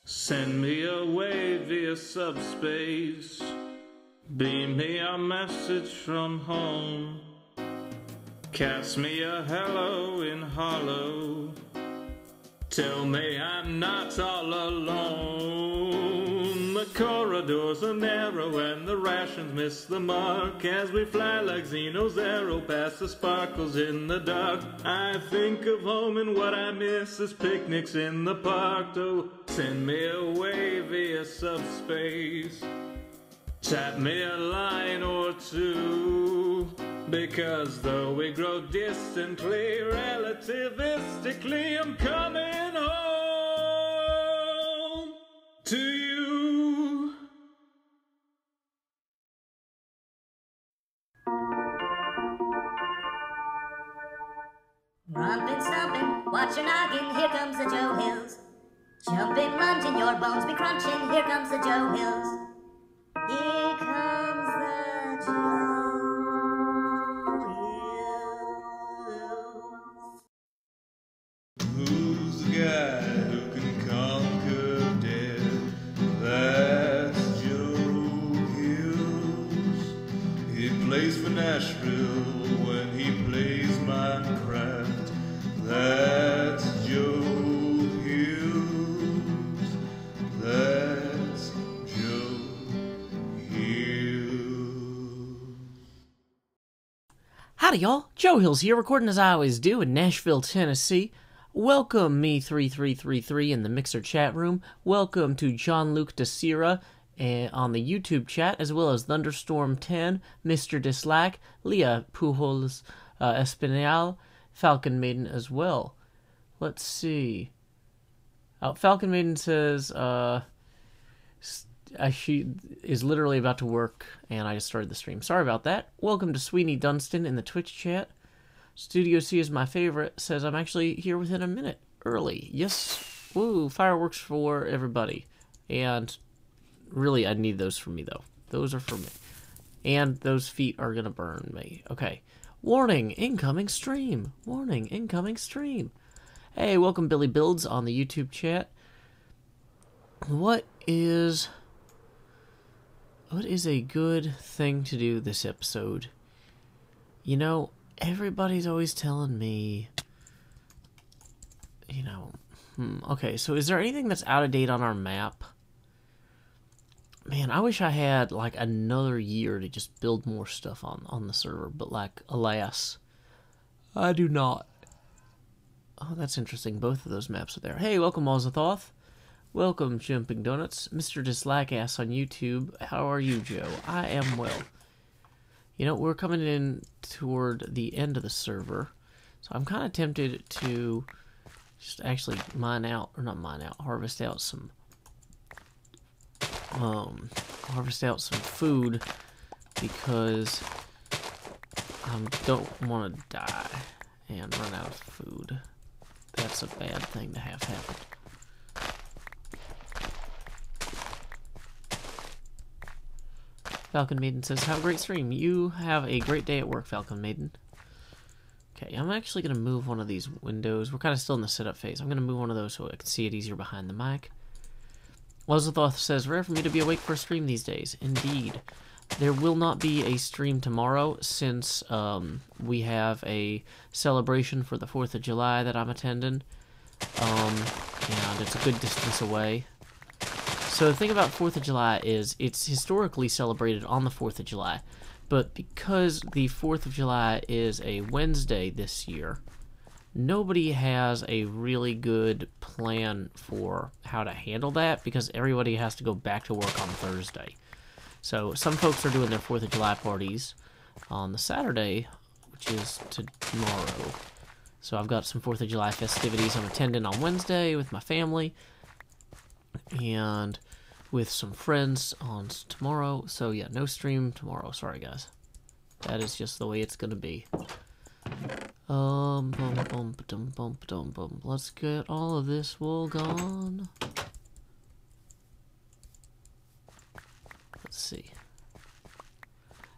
Send me away via subspace. Beam me a message from home. Cast me a hello in hollow. Tell me I'm not all alone. The corridors are narrow and the rations miss the mark as we fly like Xeno's arrow past the sparkles in the dark. I think of home and what I miss is picnics in the park. Oh, send me away via subspace. Tap me a line or two, because though we grow distantly, relativistically, I'm coming home to you. Romping, stomping, watch your noggin, here comes the Joe Hills. Jumping, lunging, your bones be crunching, here comes the Joe Hills. Here comes the Joe Hills. Who's the guy who can conquer death? That's Joe Hills. He plays for Nashville when he plays Minecraft. That's Joe Hills. That's Joe Hills. Howdy y'all, Joe Hills here, recording as I always do in Nashville, Tennessee. Welcome me3333 in the Mixer chat room. Welcome to John Luke DeSira on the YouTube chat, as well as Thunderstorm10, Mr. Dislack, Leah Pujols Espinal, Falcon Maiden as well. Let's see. Falcon Maiden says she is literally about to work, and I just started the stream. Sorry about that. Welcome to Sweeney Dunstan in the Twitch chat. Studio C is my favorite. Says I'm actually here within a minute early. Yes. Woo. Fireworks for everybody. And really, I need those for me, though. Those are for me. And those feet are going to burn me. Okay. Warning. Incoming stream. Warning. Incoming stream. Hey, welcome Billy Builds on the YouTube chat. What is a good thing to do this episode? You know, everybody's always telling me, you know, okay, so is there anything that's out of date on our map? Man, I wish I had, like, another year to just build more stuff on the server, but, like, alas, I do not. Oh, that's interesting. Both of those maps are there. Hey, welcome, Ozathoth. Welcome, Jumping Donuts. Mr. Dislackass on YouTube. How are you, Joe? I am well. You know, we're coming in toward the end of the server, so I'm kind of tempted to just actually harvest out some food, because I don't want to die and run out of food. That's a bad thing to have happen. Falcon Maiden says, have a great stream. You have a great day at work, Falcon Maiden. Okay, I'm actually going to move one of these windows. We're kind of still in the setup phase. I'm going to move one of those so I can see it easier behind the mic. Lozathoth says, rare for me to be awake for a stream these days. Indeed. There will not be a stream tomorrow since we have a celebration for the 4th of July that I'm attending. And it's a good distance away. So the thing about 4th of July is it's historically celebrated on the 4th of July, but because the 4th of July is a Wednesday this year, nobody has a really good plan for how to handle that, because everybody has to go back to work on Thursday. So some folks are doing their 4th of July parties on the Saturday, which is tomorrow. So I've got some 4th of July festivities I'm attending on Wednesday with my family, and with some friends on tomorrow. So yeah, no stream tomorrow. Sorry guys, that is just the way it's gonna be. Let's get all of this wool gone. Let's see.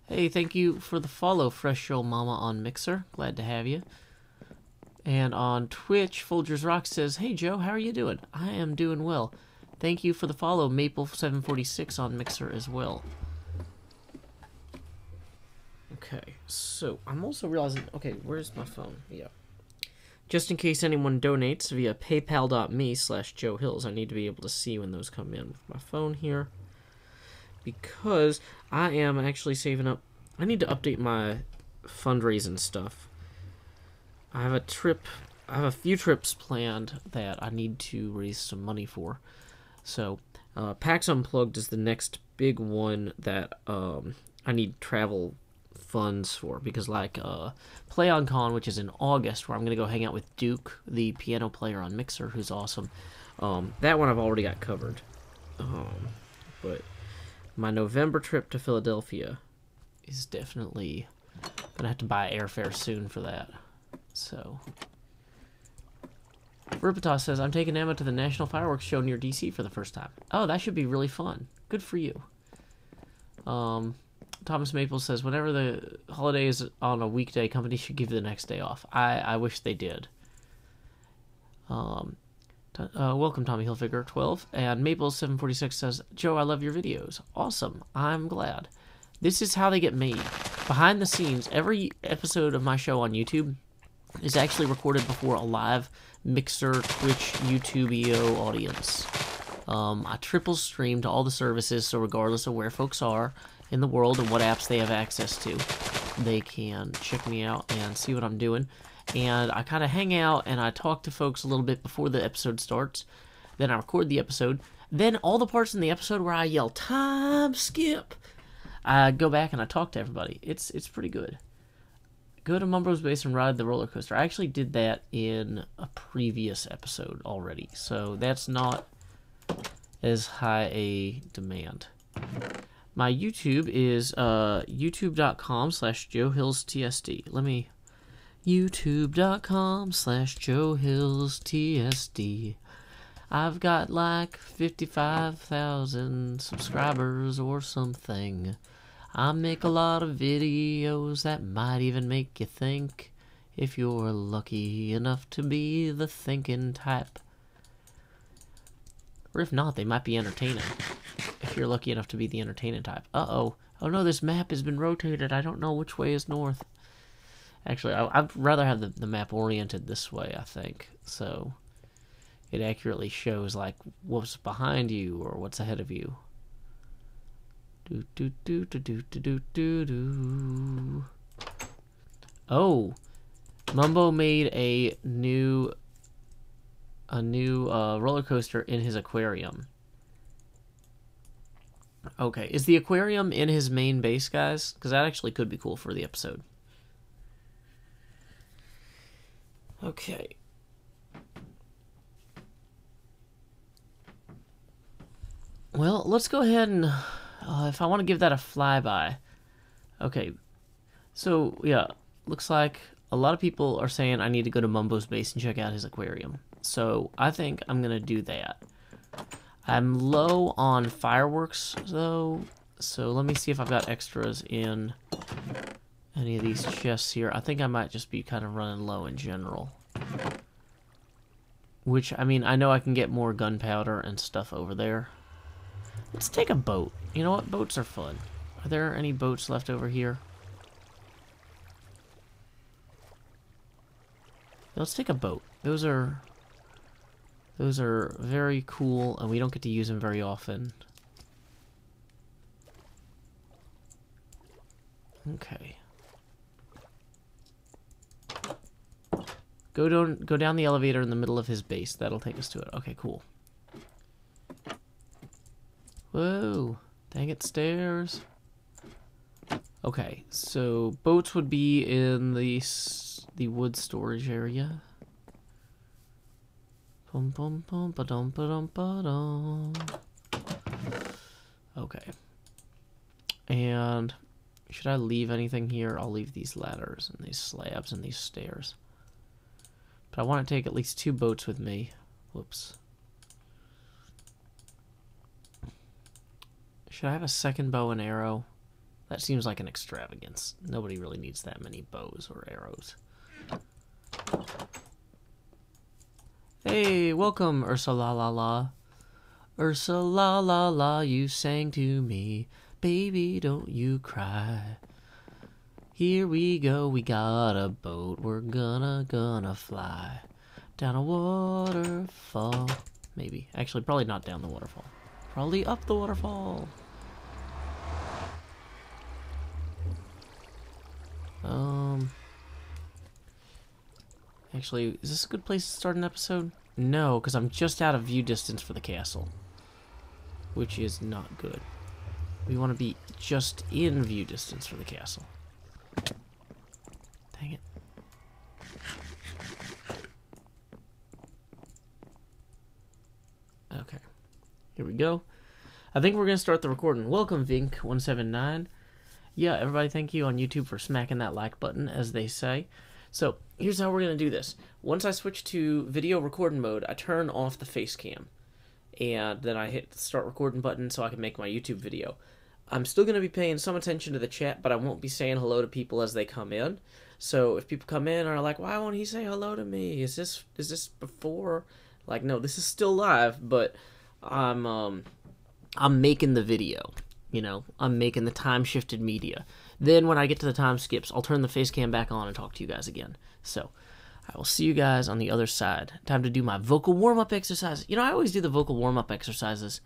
Hey, thank you for the follow, Fresh Show Mama on Mixer. Glad to have you. And on Twitch, Folgers Rock says, hey Joe, how are you doing? I am doing well. Thank you for the follow, Maple746 on Mixer as well. Okay, so I'm also realizing... Okay, where's my phone? Yeah. Just in case anyone donates via paypal.me/Joe Hills, I need to be able to see when those come in with my phone here. Because I am actually saving up... I need to update my fundraising stuff. I have a few trips planned that I need to raise some money for. So, PAX Unplugged is the next big one that I need travel funds for, because like PlayOnCon, which is in August, where I'm going to go hang out with Duke, the piano player on Mixer, who's awesome. That one I've already got covered. But my November trip to Philadelphia is definitely going to have to buy airfare soon for that. So... Rupitas says, I'm taking Emma to the National Fireworks Show near DC for the first time. Oh, that should be really fun. Good for you. Thomas Maple says, whenever the holiday is on a weekday, companies should give you the next day off. I wish they did. Welcome, Tommy Hilfiger 12. And Maple746 says, Joe, I love your videos. Awesome. I'm glad. This is how they get made. Behind the scenes, every episode of my show on YouTube is actually recorded before a live Mixer, Twitch, YouTube EO audience. I triple stream to all the services, so regardless of where folks are in the world and what apps they have access to, they can check me out and see what I'm doing. And I kind of hang out and I talk to folks a little bit before the episode starts. Then I record the episode. Then all the parts in the episode where I yell, time skip, I go back and I talk to everybody. It's pretty good. Go to Mumbo's Base and ride the roller coaster. I actually did that in a previous episode already, so that's not as high a demand. My YouTube is youtube.com/JoeHillsTSD. youtube.com/JoeHillsTSD. I've got like 55,000 subscribers or something. I make a lot of videos that might even make you think, if you're lucky enough to be the thinking type. Or if not, they might be entertaining, if you're lucky enough to be the entertaining type. Uh-oh. Oh no, this map has been rotated. I don't know which way is north. Actually, I'd rather have the map oriented this way, I think. So it accurately shows, like, what's behind you or what's ahead of you. Oh, Mumbo made a new roller coaster in his aquarium. Okay, is the aquarium in his main base, guys? Because that actually could be cool for the episode. Okay. Well, let's go ahead and... if I want to give that a flyby. Okay. So, yeah. Looks like a lot of people are saying I need to go to Mumbo's Base and check out his aquarium. So, I think I'm going to do that. I'm low on fireworks, though. So, let me see if I've got extras in any of these chests here. I think I might just be kind of running low in general. Which, I mean, I know I can get more gunpowder and stuff over there. Let's take a boat. You know what? Boats are fun. Are there any boats left over here? Let's take a boat. Those are very cool, and we don't get to use them very often. Okay. Go down the elevator in the middle of his base. That'll take us to it. Okay, cool. Whoa. Dang it, stairs. Okay, so boats would be in the wood storage area. Bum bum bum ba dum ba dum ba dum. Okay. And should I leave anything here? I'll leave these ladders and these slabs and these stairs. But I want to take at least 2 boats with me. Whoops. Should I have a second bow and arrow? That seems like an extravagance. Nobody really needs that many bows or arrows. Hey, welcome, Ursula la la. Ursa la la la, you sang to me. Baby, don't you cry. Here we go, we got a boat. We're gonna fly down a waterfall. Maybe. Actually, probably not down the waterfall. Probably up the waterfall. Actually, is this a good place to start an episode? No, because I'm just out of view distance for the castle, which is not good. We want to be just in view distance for the castle. Dang it. Okay. Here we go. I think we're going to start the recording. Welcome, Vink179. Yeah, everybody, thank you on YouTube for smacking that like button, as they say. So, here's how we're going to do this. Once I switch to video recording mode, I turn off the face cam. And then I hit the start recording button so I can make my YouTube video. I'm still going to be paying some attention to the chat, but I won't be saying hello to people as they come in. So if people come in and are like, why won't he say hello to me? Is this before? Like, no, this is still live, but I'm making the video. You know, I'm making the time-shifted media. Then when I get to the time skips, I'll turn the face cam back on and talk to you guys again. So, I will see you guys on the other side. Time to do my vocal warm-up exercises. You know, I always do the vocal warm-up exercises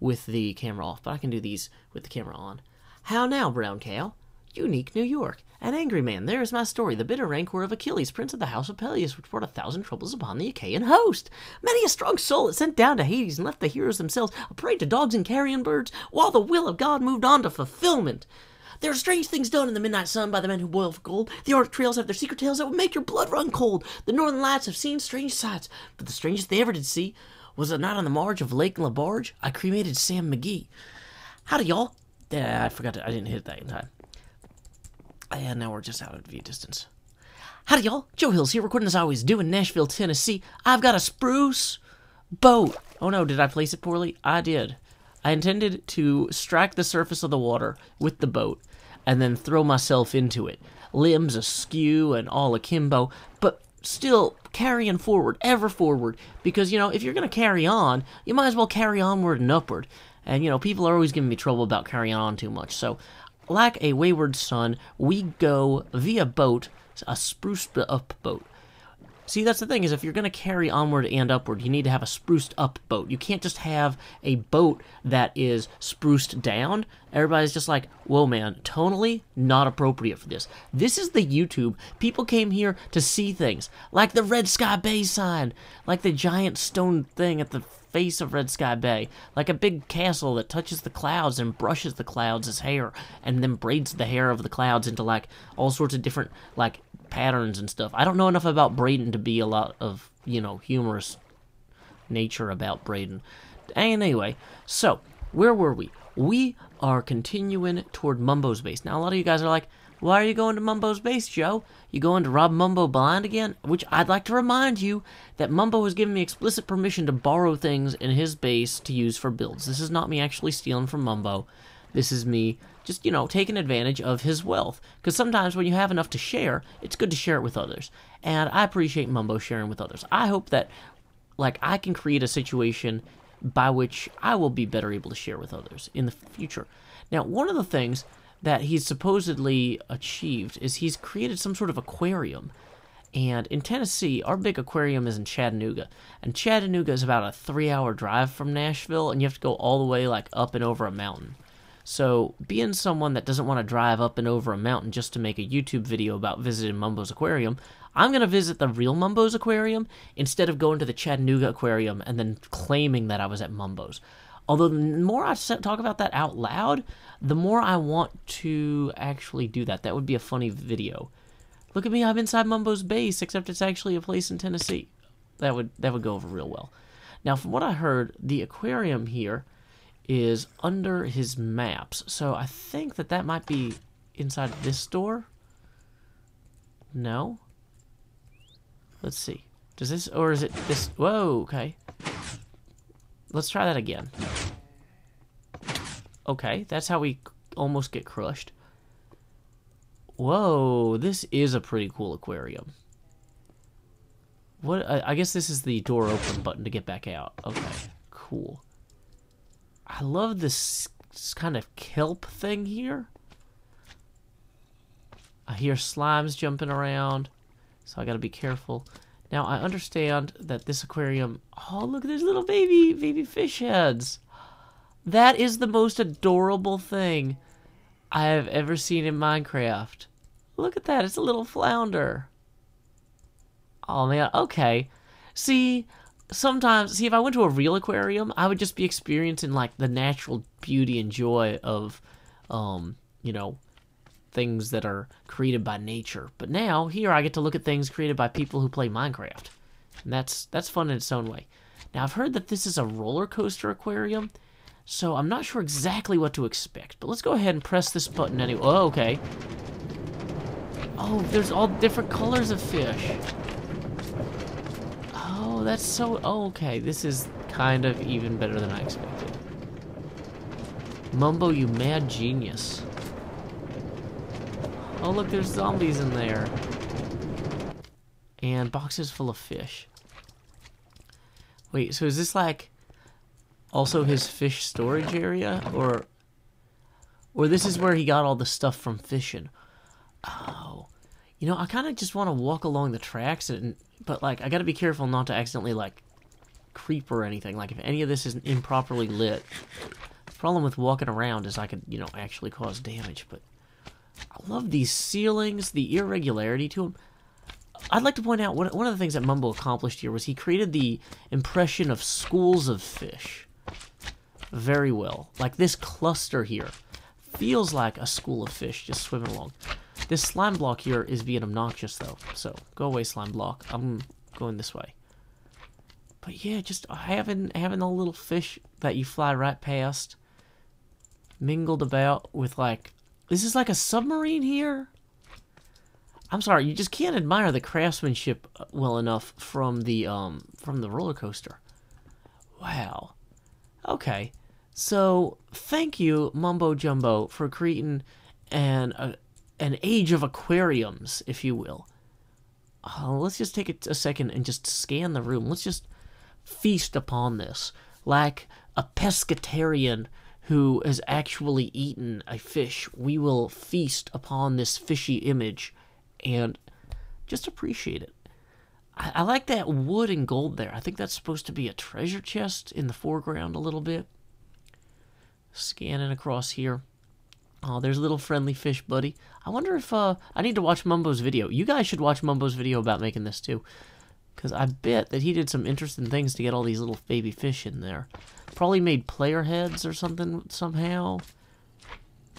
with the camera off, but I can do these with the camera on. How now, brown cow? Unique New York. An angry man, there is my story, the bitter rancor of Achilles, prince of the house of Peleus, which brought 1,000 troubles upon the Achaean host. Many a strong soul it sent down to Hades and left the heroes themselves a prey to dogs and carrion birds, while the will of God moved on to fulfillment. There are strange things done in the midnight sun by the men who boil for gold. The Arctic trails have their secret tales that will make your blood run cold. The northern lights have seen strange sights, but the strangest they ever did see was a night on the marge of Lake LaBarge. I cremated Sam McGee. Howdy, y'all. I forgot I didn't hit that in time. And now we're just out of view distance. Howdy, y'all. Joe Hills here, recording as I always do in Nashville, Tennessee. I've got a spruce boat. Oh no, did I place it poorly? I did. I intended to strike the surface of the water with the boat and then throw myself into it. Limbs askew and all akimbo, but still carrying forward, ever forward. Because, you know, if you're going to carry on, you might as well carry onward and upward. And, you know, people are always giving me trouble about carrying on too much. So, like a wayward son, we go via boat, a spruced up boat. See, that's the thing, is if you're going to carry onward and upward, you need to have a spruced up boat. You can't just have a boat that is spruced down. Everybody's just like, whoa, man, tonally not appropriate for this. This is the YouTube. People came here to see things, like the Red Sky Bay sign, like the giant stone thing at the face of Red Sky Bay, like a big castle that touches the clouds and brushes the clouds as hair, and then braids the hair of the clouds into, like, all sorts of different, like, patterns and stuff. I don't know enough about braiding to be a lot of, you know, humorous nature about braiding. Anyway, so, where were we? We are continuing toward Mumbo's base. Now, a lot of you guys are like, why are you going to Mumbo's base, Joe? You going to rob Mumbo blind again? Which I'd like to remind you that Mumbo has given me explicit permission to borrow things in his base to use for builds. This is not me actually stealing from Mumbo. This is me just, you know, taking advantage of his wealth. Because sometimes when you have enough to share, it's good to share it with others. And I appreciate Mumbo sharing with others. I hope that, like, I can create a situation by which I will be better able to share with others in the future. Now, one of the things that he's supposedly achieved is he's created some sort of aquarium. And in Tennessee, our big aquarium is in Chattanooga. And Chattanooga is about a 3-hour drive from Nashville, and you have to go all the way, like, up and over a mountain. So, being someone that doesn't want to drive up and over a mountain just to make a YouTube video about visiting Mumbo's aquarium, I'm going to visit the real Mumbo's aquarium instead of going to the Chattanooga aquarium and then claiming that I was at Mumbo's. Although the more I talk about that out loud, the more I want to actually do that. That would be a funny video. Look at me, I'm inside Mumbo's base, except it's actually a place in Tennessee. That would go over real well. Now, from what I heard, the aquarium here is under his maps. So I think that might be inside this door. No? Let's see. Does this, or is it this? Whoa, okay. Let's try that again. Okay, that's how we almost get crushed. Whoa, this is a pretty cool aquarium. What? I guess this is the door open button to get back out. Okay, cool. I love this kind of kelp thing here. I hear slimes jumping around, so I gotta be careful. Now, I understand that this aquarium... Oh, look, there's little baby fish heads. That is the most adorable thing I have ever seen in Minecraft. Look at that, it's a little flounder. Oh, man, okay. See, sometimes... See, if I went to a real aquarium, I would just be experiencing, like, the natural beauty and joy of, you know, things that are created by nature. But now, here, I get to look at things created by people who play Minecraft. And that's fun in its own way. Now, I've heard that this is a roller coaster aquarium, so I'm not sure exactly what to expect. But let's go ahead and press this button anyway. Oh, okay. Oh, there's all different colors of fish. Oh, that's so... Oh, okay, this is kind of even better than I expected. Mumbo, you mad genius. Oh, look, there's zombies in there. And boxes full of fish. Wait, so is this like also his fish storage area? Or this is where he got all the stuff from fishing? Oh. You know, I kind of just want to walk along the tracks, but like, I got to be careful not to accidentally like creep or anything. Like, if any of this isn't improperly lit. The problem with walking around is I could, you know, actually cause damage, but... I love these ceilings, the irregularity to them. I'd like to point out, one of the things that Mumbo accomplished here was he created the impression of schools of fish. Very well. Like this cluster here feels like a school of fish just swimming along. This slime block here is being obnoxious, though. So, go away, slime block. I'm going this way. But yeah, just having the little fish that you fly right past mingled about with, like... This is like a submarine here? I'm sorry, you just can't admire the craftsmanship well enough from the roller coaster. Wow. Okay. So, thank you, Mumbo Jumbo, for creating an age of aquariums, if you will. Let's just take a second and just scan the room. Let's just feast upon this. Like a pescatarian who has actually eaten a fish, we will feast upon this fishy image and just appreciate it. I like that wood and gold there. I think that's supposed to be a treasure chest in the foreground a little bit. Scanning across here. Oh, there's a little friendly fish buddy. I wonder if, I need to watch Mumbo's video. You guys should watch Mumbo's video about making this too. Because I bet that he did some interesting things to get all these little baby fish in there. Probably made player heads or something somehow.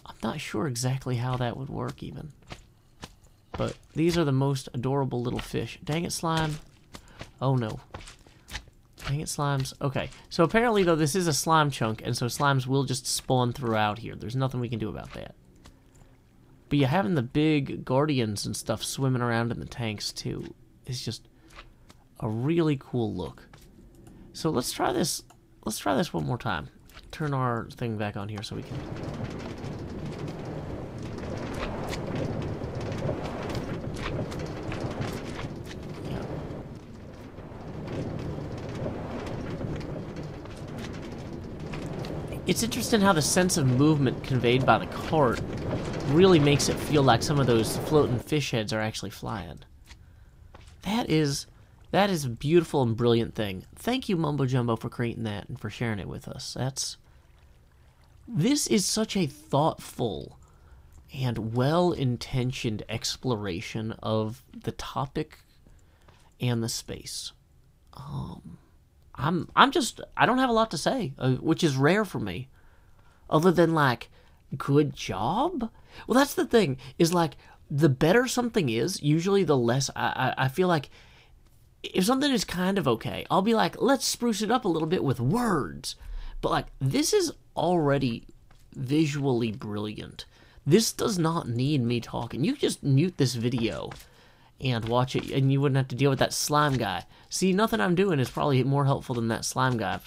I'm not sure exactly how that would work even. But these are the most adorable little fish. Dang it, slime. Oh no. Dang it, slimes. Okay, so apparently though this is a slime chunk, and so slimes will just spawn throughout here. There's nothing we can do about that. But yeah, having the big guardians and stuff swimming around in the tanks too is just a really cool look. So let's try this. Let's try this one more time. Turn our thing back on here so we can... Yeah. It's interesting how the sense of movement conveyed by the cart really makes it feel like some of those floating fish heads are actually flying. That is a beautiful and brilliant thing. Thank you, Mumbo Jumbo, for creating that and for sharing it with us. This is such a thoughtful and well-intentioned exploration of the topic and the space. I don't have a lot to say, which is rare for me, other than like, good job. Well, that's the thing, is like, the better something is, usually the less I feel like. If something is kind of okay, I'll be like, let's spruce it up a little bit with words. But, like, this is already visually brilliant. This does not need me talking. You just mute this video and watch it, and you wouldn't have to deal with that slime guy. See, nothing I'm doing is probably more helpful than that slime guy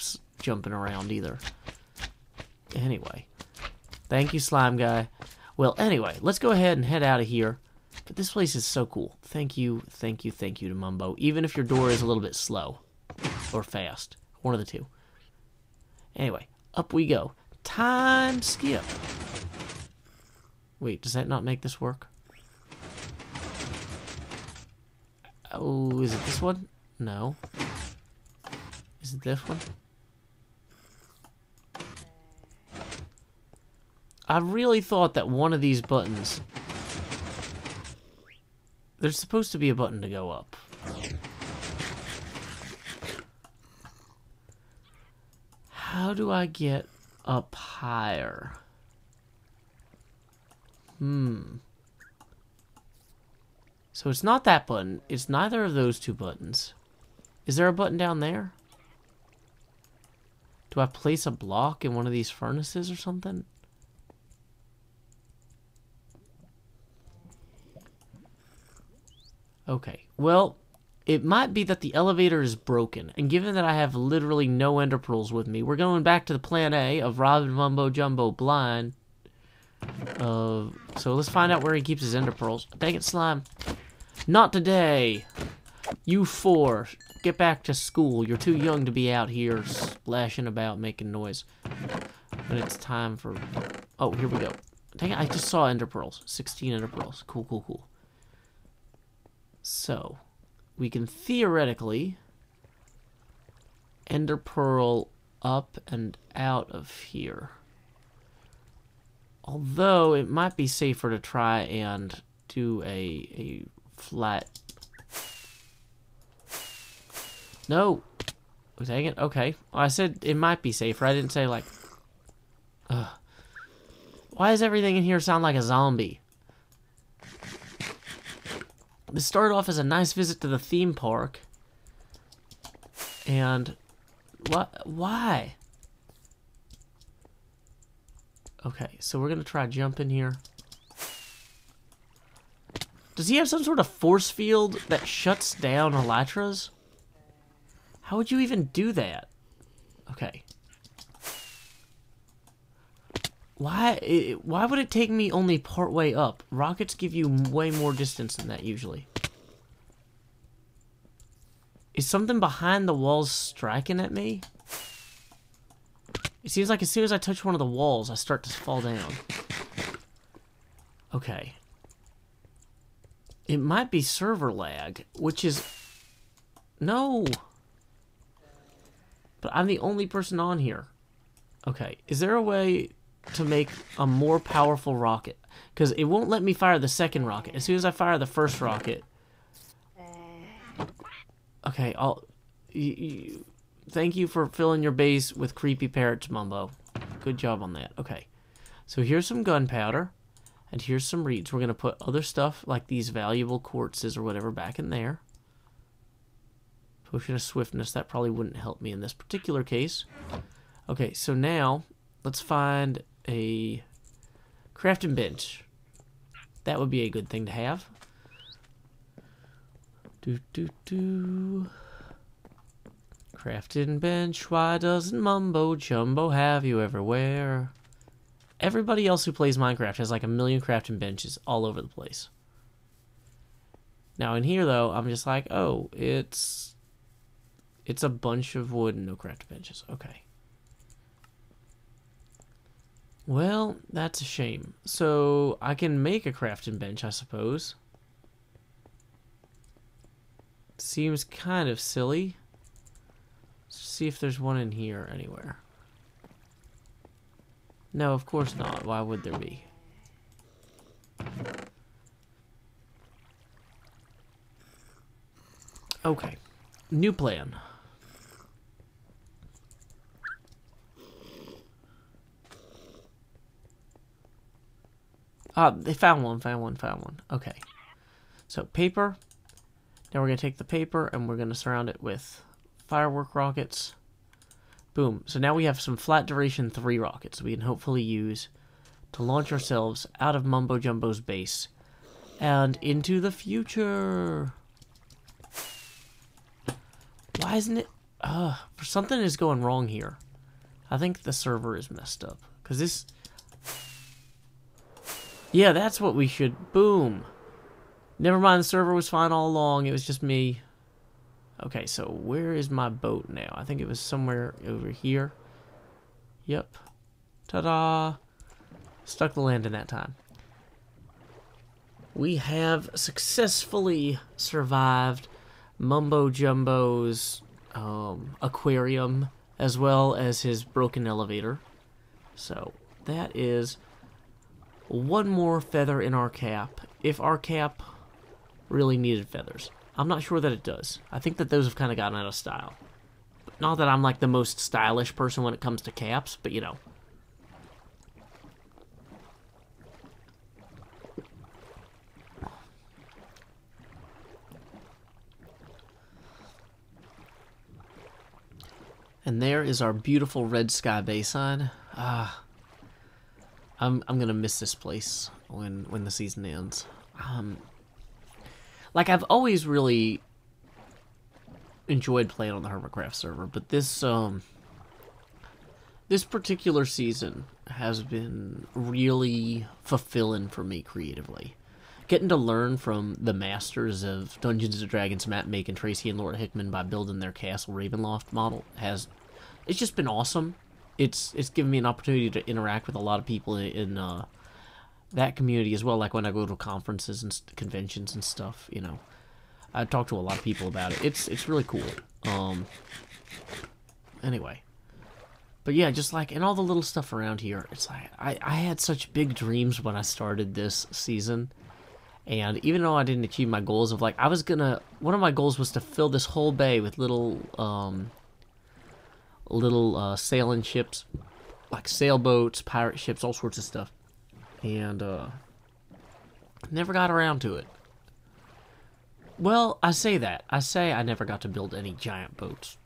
jumping around either. Anyway. Thank you, slime guy. Well, anyway, let's go ahead and head out of here. But this place is so cool. Thank you to Mumbo. Even if your door is a little bit slow. Or fast. One of the two. Anyway, Up we go. Time skip. Wait, does that not make this work? Oh, is it this one? No. Is it this one? I really thought that one of these buttons... There's supposed to be a button to go up. How do I get up higher? So it's not that button. It's neither of those two buttons. Is there a button down there? Do I place a block in one of these furnaces or something? Okay, well, it might be that the elevator is broken, and given that I have literally no ender pearls with me, we're going back to the plan A of Robin Mumbo Jumbo blind. So let's find out where he keeps his ender pearls. Dang it, slime. Not today. You four, get back to school. You're too young to be out here splashing about making noise. But it's time for... Oh, here we go. Dang it, I just saw ender pearls. 16 ender pearls. Cool, cool, cool. So, we can theoretically ender pearl up and out of here. Although, it might be safer to try and do a flat... No! Oh, dang it, okay. Well, I said it might be safer. I didn't say, like... Why does everything in here sound like a zombie? This started off as a nice visit to the theme park. And... What? Why? Okay, so we're gonna try jumping here. Does he have some sort of force field that shuts down elytras? How would you even do that? Okay. Why would it take me only part way up? Rockets give you way more distance than that usually. Is something behind the walls striking at me? It seems like as soon as I touch one of the walls, I start to fall down. Okay. It might be server lag, which is... No! But I'm the only person on here. Okay, is there a way to make a more powerful rocket? Because it won't let me fire the second rocket. As soon as I fire the first rocket... Okay, thank you for filling your base with creepy parrots, Mumbo. Good job on that. Okay, so here's some gunpowder. And here's some reeds. We're going to put other stuff, like these valuable quartzes or whatever, back in there. Potion of swiftness. That probably wouldn't help me in this particular case. Okay, so now, let's find a crafting bench. That would be a good thing to have. Crafting bench. Why doesn't Mumbo Jumbo have you everywhere? Everybody else who plays Minecraft has like a million crafting benches all over the place. Now in here though, I'm just like, oh, it's a bunch of wood and no crafting benches. Okay. Well, that's a shame. So I can make a crafting bench, I suppose. Seems kind of silly. Let's see if there's one in here anywhere. No, of course not. Why would there be? Okay. New plan. They found one. Okay. So, paper. Now we're going to take the paper and we're going to surround it with firework rockets. Boom. So now we have some flat duration 3 rockets we can hopefully use to launch ourselves out of Mumbo Jumbo's base and into the future. Why isn't it... something is going wrong here. I think the server is messed up. Because this... Yeah, that's what we should... Boom. Never mind, the server was fine all along. It was just me. Okay, so where is my boat now? I think it was somewhere over here. Yep. Ta-da! Stuck the landing that time. We have successfully survived Mumbo Jumbo's aquarium, as well as his broken elevator. So, that is one more feather in our cap, if our cap really needed feathers. I'm not sure that it does. I think that those have kind of gotten out of style. Not that I'm like the most stylish person when it comes to caps, but you know. And there is our beautiful red sky bayside. I'm gonna miss this place when the season ends. Like I've always really enjoyed playing on the Hermitcraft server, but this particular season has been really fulfilling for me creatively. Getting to learn from the masters of Dungeons & Dragons, Matt Macon, Tracy, and Laura Hickman by building their Castle Ravenloft model it's just been awesome. It's given me an opportunity to interact with a lot of people in that community as well. Like when I go to conferences and conventions and stuff, you know, I talk to a lot of people about it. It's really cool. Anyway, but yeah, just like and all the little stuff around here. It's like I had such big dreams when I started this season. And even though I didn't achieve my goals of like, one of my goals was to fill this whole bay with little sailing ships, like sailboats, pirate ships, all sorts of stuff. And, never got around to it. Well, I say that. I say I never got to build any giant boats.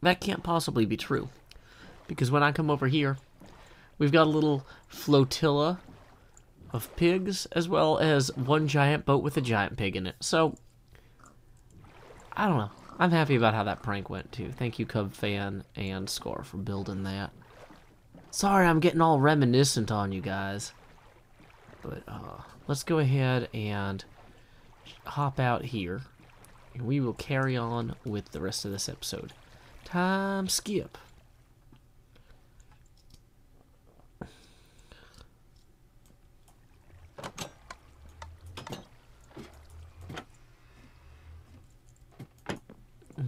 That can't possibly be true. Because when I come over here, we've got a little flotilla of pigs, as well as one giant boat with a giant pig in it. So, I don't know. I'm happy about how that prank went, too. Thank you, Cub Fan and Scar, for building that. Sorry, I'm getting all reminiscent on you guys. But, let's go ahead and hop out here. And we will carry on with the rest of this episode. Time skip.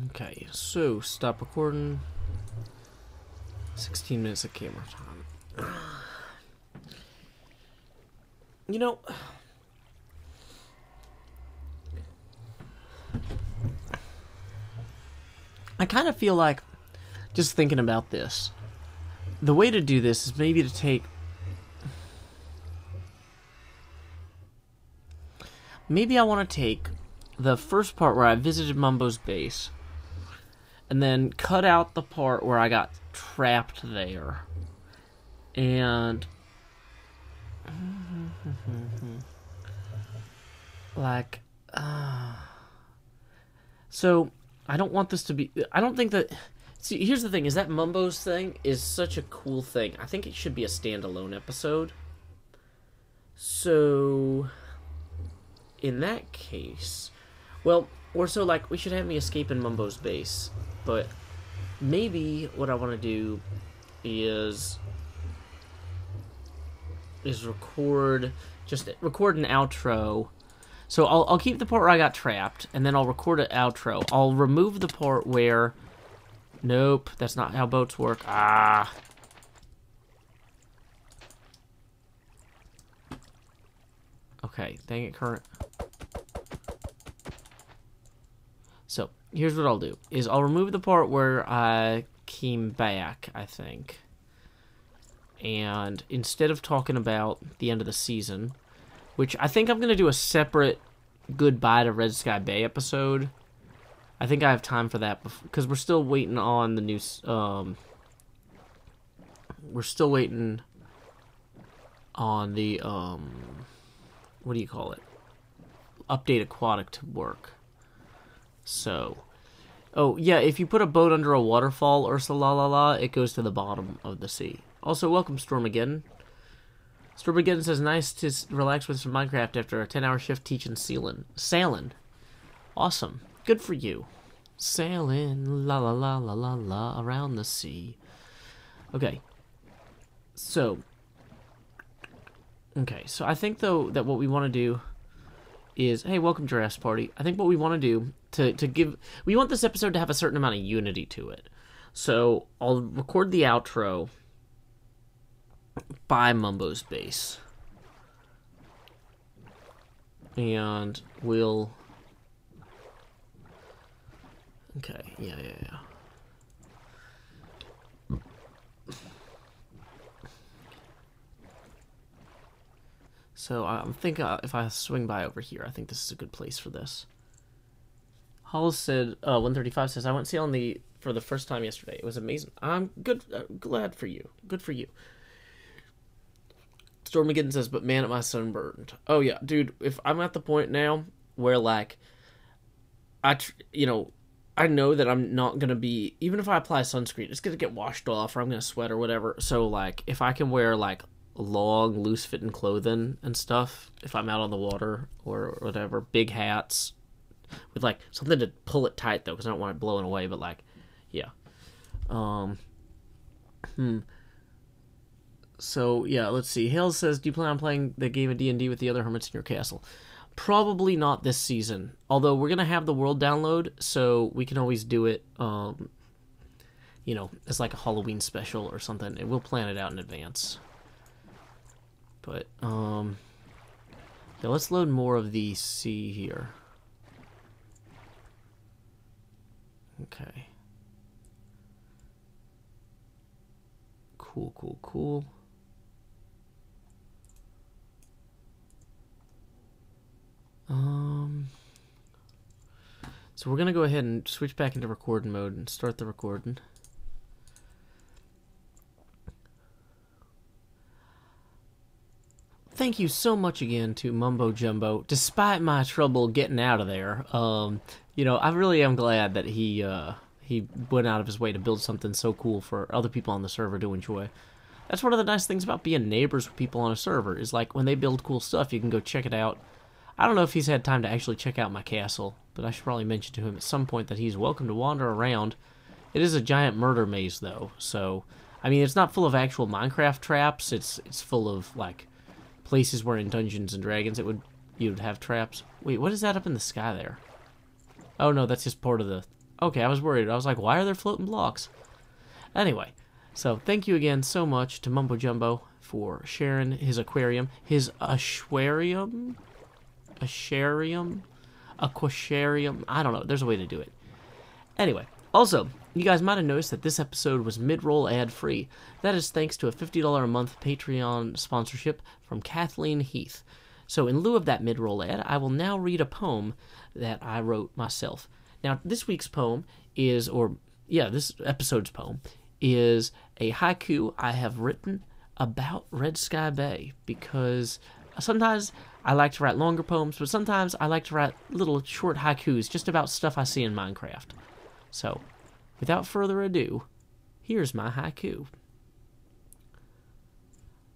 Okay, so stop recording. 16 minutes of camera time. You know, I kind of feel like, just thinking about this, the way to do this is maybe to take... Maybe I want to take the first part where I visited Mumbo's base, and then cut out the part where I got trapped there. And... like... So, I don't want this to be... I don't think that... See, here's the thing, is that Mumbo's thing is such a cool thing. I think it should be a standalone episode. So... in that case... Well, or so, like, we should have me escape in Mumbo's base. But maybe what I want to do is record an outro. So I'll keep the part where I got trapped, and then I'll record an outro. I'll remove the part where... Nope, that's not how boats work. Ah. Okay, dang it, current. So, here's what I'll do. I'll remove the part where I came back, I think. And instead of talking about the end of the season, which I think I'm going to do a separate Goodbye to Red Sky Bay episode. I think I have time for that, because we're still waiting on the new... we're still waiting on the... what do you call it? Update Aquatic to work. So... Oh, yeah, if you put a boat under a waterfall, Ursa it goes to the bottom of the sea. Also, welcome, Stormageddon. Stormageddon says, nice to relax with some Minecraft after a 10-hour shift teaching sailing. Awesome. Good for you. Sailing, la la la la la la, around the sea. Okay. So I think, though, that what we want to do is... Hey, welcome, Giraffe's Party. I think what we want to do to give... We want this episode to have a certain amount of unity to it. So I'll record the outro by Mumbo's base. And we'll... Okay, yeah. So I think if I swing by over here, I think this is a good place for this. Hall said, 135 says, I went sailing for the first time yesterday. It was amazing. I'm good, glad for you. Good for you. Stormageddon says, but man, my sunburned. Oh yeah, dude, if I'm at the point now where, like, I know that I'm not going to be, even if I apply sunscreen, it's going to get washed off or I'm going to sweat or whatever. So, like, if I can wear, like, long, loose-fitting clothing and stuff, if I'm out on the water or whatever, big hats with, like, something to pull it tight, though, because I don't want it blowing away, but, like, yeah. So, yeah, let's see. Hales says, do you plan on playing the game of D&D with the other hermits in your castle? Probably not this season. Although we're going to have the world download, so we can always do it, as like a Halloween special or something, and we'll plan it out in advance. But, yeah, let's load more of the C here. Okay. Cool. So we're going to go ahead and switch back into recording mode and start the recording. Thank you so much again to Mumbo Jumbo. Despite my trouble getting out of there, I really am glad that he went out of his way to build something so cool for other people on the server to enjoy. That's one of the nice things about being neighbors with people on a server, is like when they build cool stuff, you can go check it out. I don't know if he's had time to actually check out my castle, but I should probably mention to him at some point that he's welcome to wander around. It is a giant murder maze, though, so... I mean, it's not full of actual Minecraft traps, it's full of, like, places where in Dungeons and Dragons you'd have traps. Wait, what is that up in the sky there? Oh, no, that's just part of the... Okay, I was worried. I was like, why are there floating blocks? Anyway, so thank you again so much to Mumbo Jumbo for sharing his aquarium. His aquarium? Aquarium? I don't know. There's a way to do it. Anyway, also, you guys might have noticed that this episode was mid-roll ad-free. That is thanks to a $50 a month Patreon sponsorship from Kathleen Heath. So in lieu of that mid-roll ad, I will now read a poem that I wrote myself. Now, this week's poem is, this episode's poem is a haiku I have written about Red Sky Bay, because sometimes I like to write longer poems, but sometimes I like to write little short haikus just about stuff I see in Minecraft. So, without further ado, here's my haiku.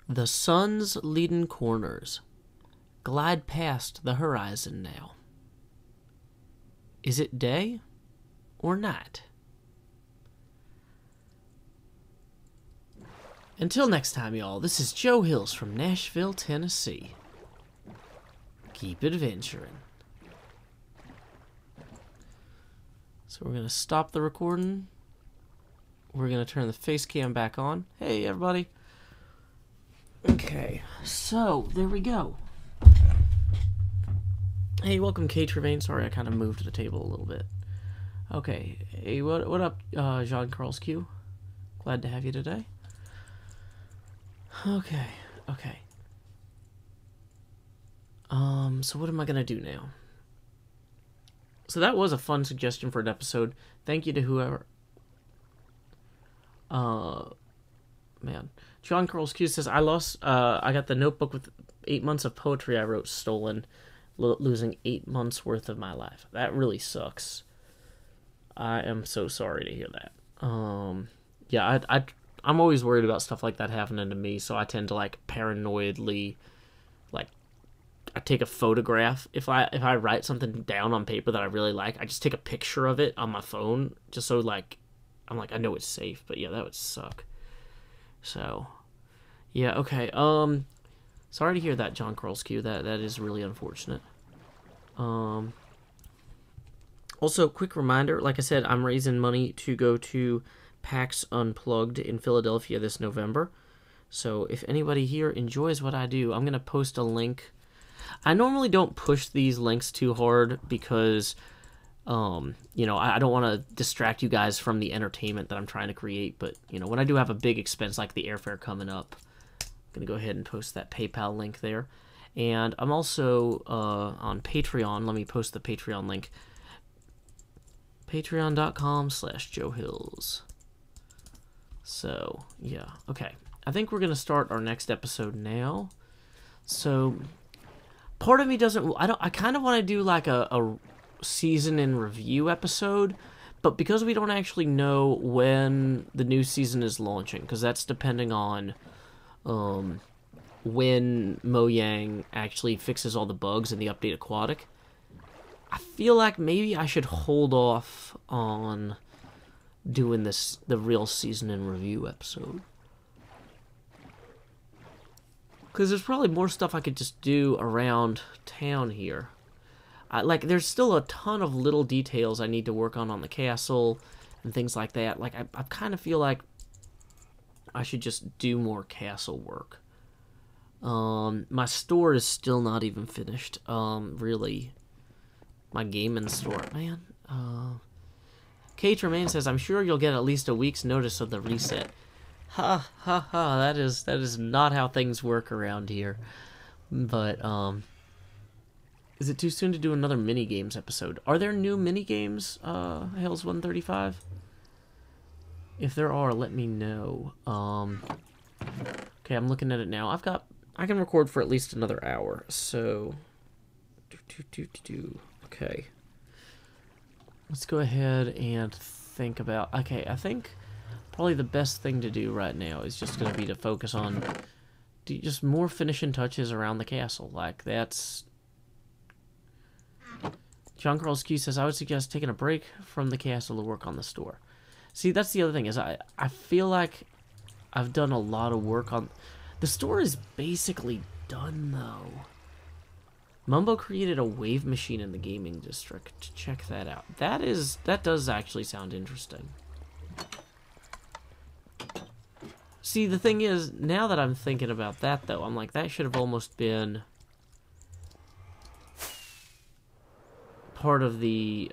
The sun's leaden corners glide past the horizon now. Is it day or night? Until next time, y'all, this is Joe Hills from Nashville, Tennessee. Keep adventuring. So we're going to stop the recording. We're going to turn the face cam back on. Hey, everybody. Okay, so there we go. Hey, welcome, Kay Trevane. Sorry, I kind of moved the table a little bit. Okay, hey, what up, Jean-Carlos Q? Glad to have you today. Okay. So what am I gonna do now? So that was a fun suggestion for an episode. Thank you to whoever. Man. John Carlos Q says, I got the notebook with 8 months of poetry I wrote stolen, losing 8 months worth of my life. That really sucks. I am so sorry to hear that. Yeah, I'm always worried about stuff like that happening to me, so I tend to, like, paranoidly, like, I take a photograph. If I write something down on paper that I really like, I just take a picture of it on my phone, just so, like, I'm like, I know it's safe. But yeah, that would suck. So, yeah, okay. Sorry to hear that, John Krolsky. That is really unfortunate. Also, quick reminder, like I said, I'm raising money to go to PAX Unplugged in Philadelphia this November. So if anybody here enjoys what I do, I'm going to post a link. I normally don't push these links too hard because, you know, I don't want to distract you guys from the entertainment that I'm trying to create. But, you know, when I do have a big expense like the airfare coming up, I'm going to go ahead and post that PayPal link there. And I'm also on Patreon. Let me post the Patreon link. Patreon.com/JoeHills. So, yeah. Okay. I think we're going to start our next episode now. So, part of me doesn't... I kind of want to do like a season in review episode, but because we don't actually know when the new season is launching, because that's depending on when Mojang actually fixes all the bugs in the update Aquatic, I feel like maybe I should hold off on doing the real season in review episode. Because there's probably more stuff I could just do around town here. There's still a ton of little details I need to work on the castle and things like that. Like, I kind of feel like I should just do more castle work. My store is still not even finished. Really, my gaming store, man. K Tremaine says, "I'm sure you'll get at least a week's notice of the reset." Ha ha ha! That is not how things work around here. But is it too soon to do another mini games episode? Are there new mini games? Hills 135. If there are, let me know. Okay, I'm looking at it now. I can record for at least another hour. So, okay. Let's go ahead and think about... Okay, I think probably the best thing to do right now is just going to be to focus on just more finishing touches around the castle. Like, that's... John Carl's Q says, "I would suggest taking a break from the castle to work on the store." See, that's the other thing, is I feel like I've done a lot of work on... The store is basically done, though. Mumbo created a wave machine in the gaming district. Check that out. That does actually sound interesting. See, the thing is, now that I'm thinking about that, though, I'm like, that should have almost been part of the,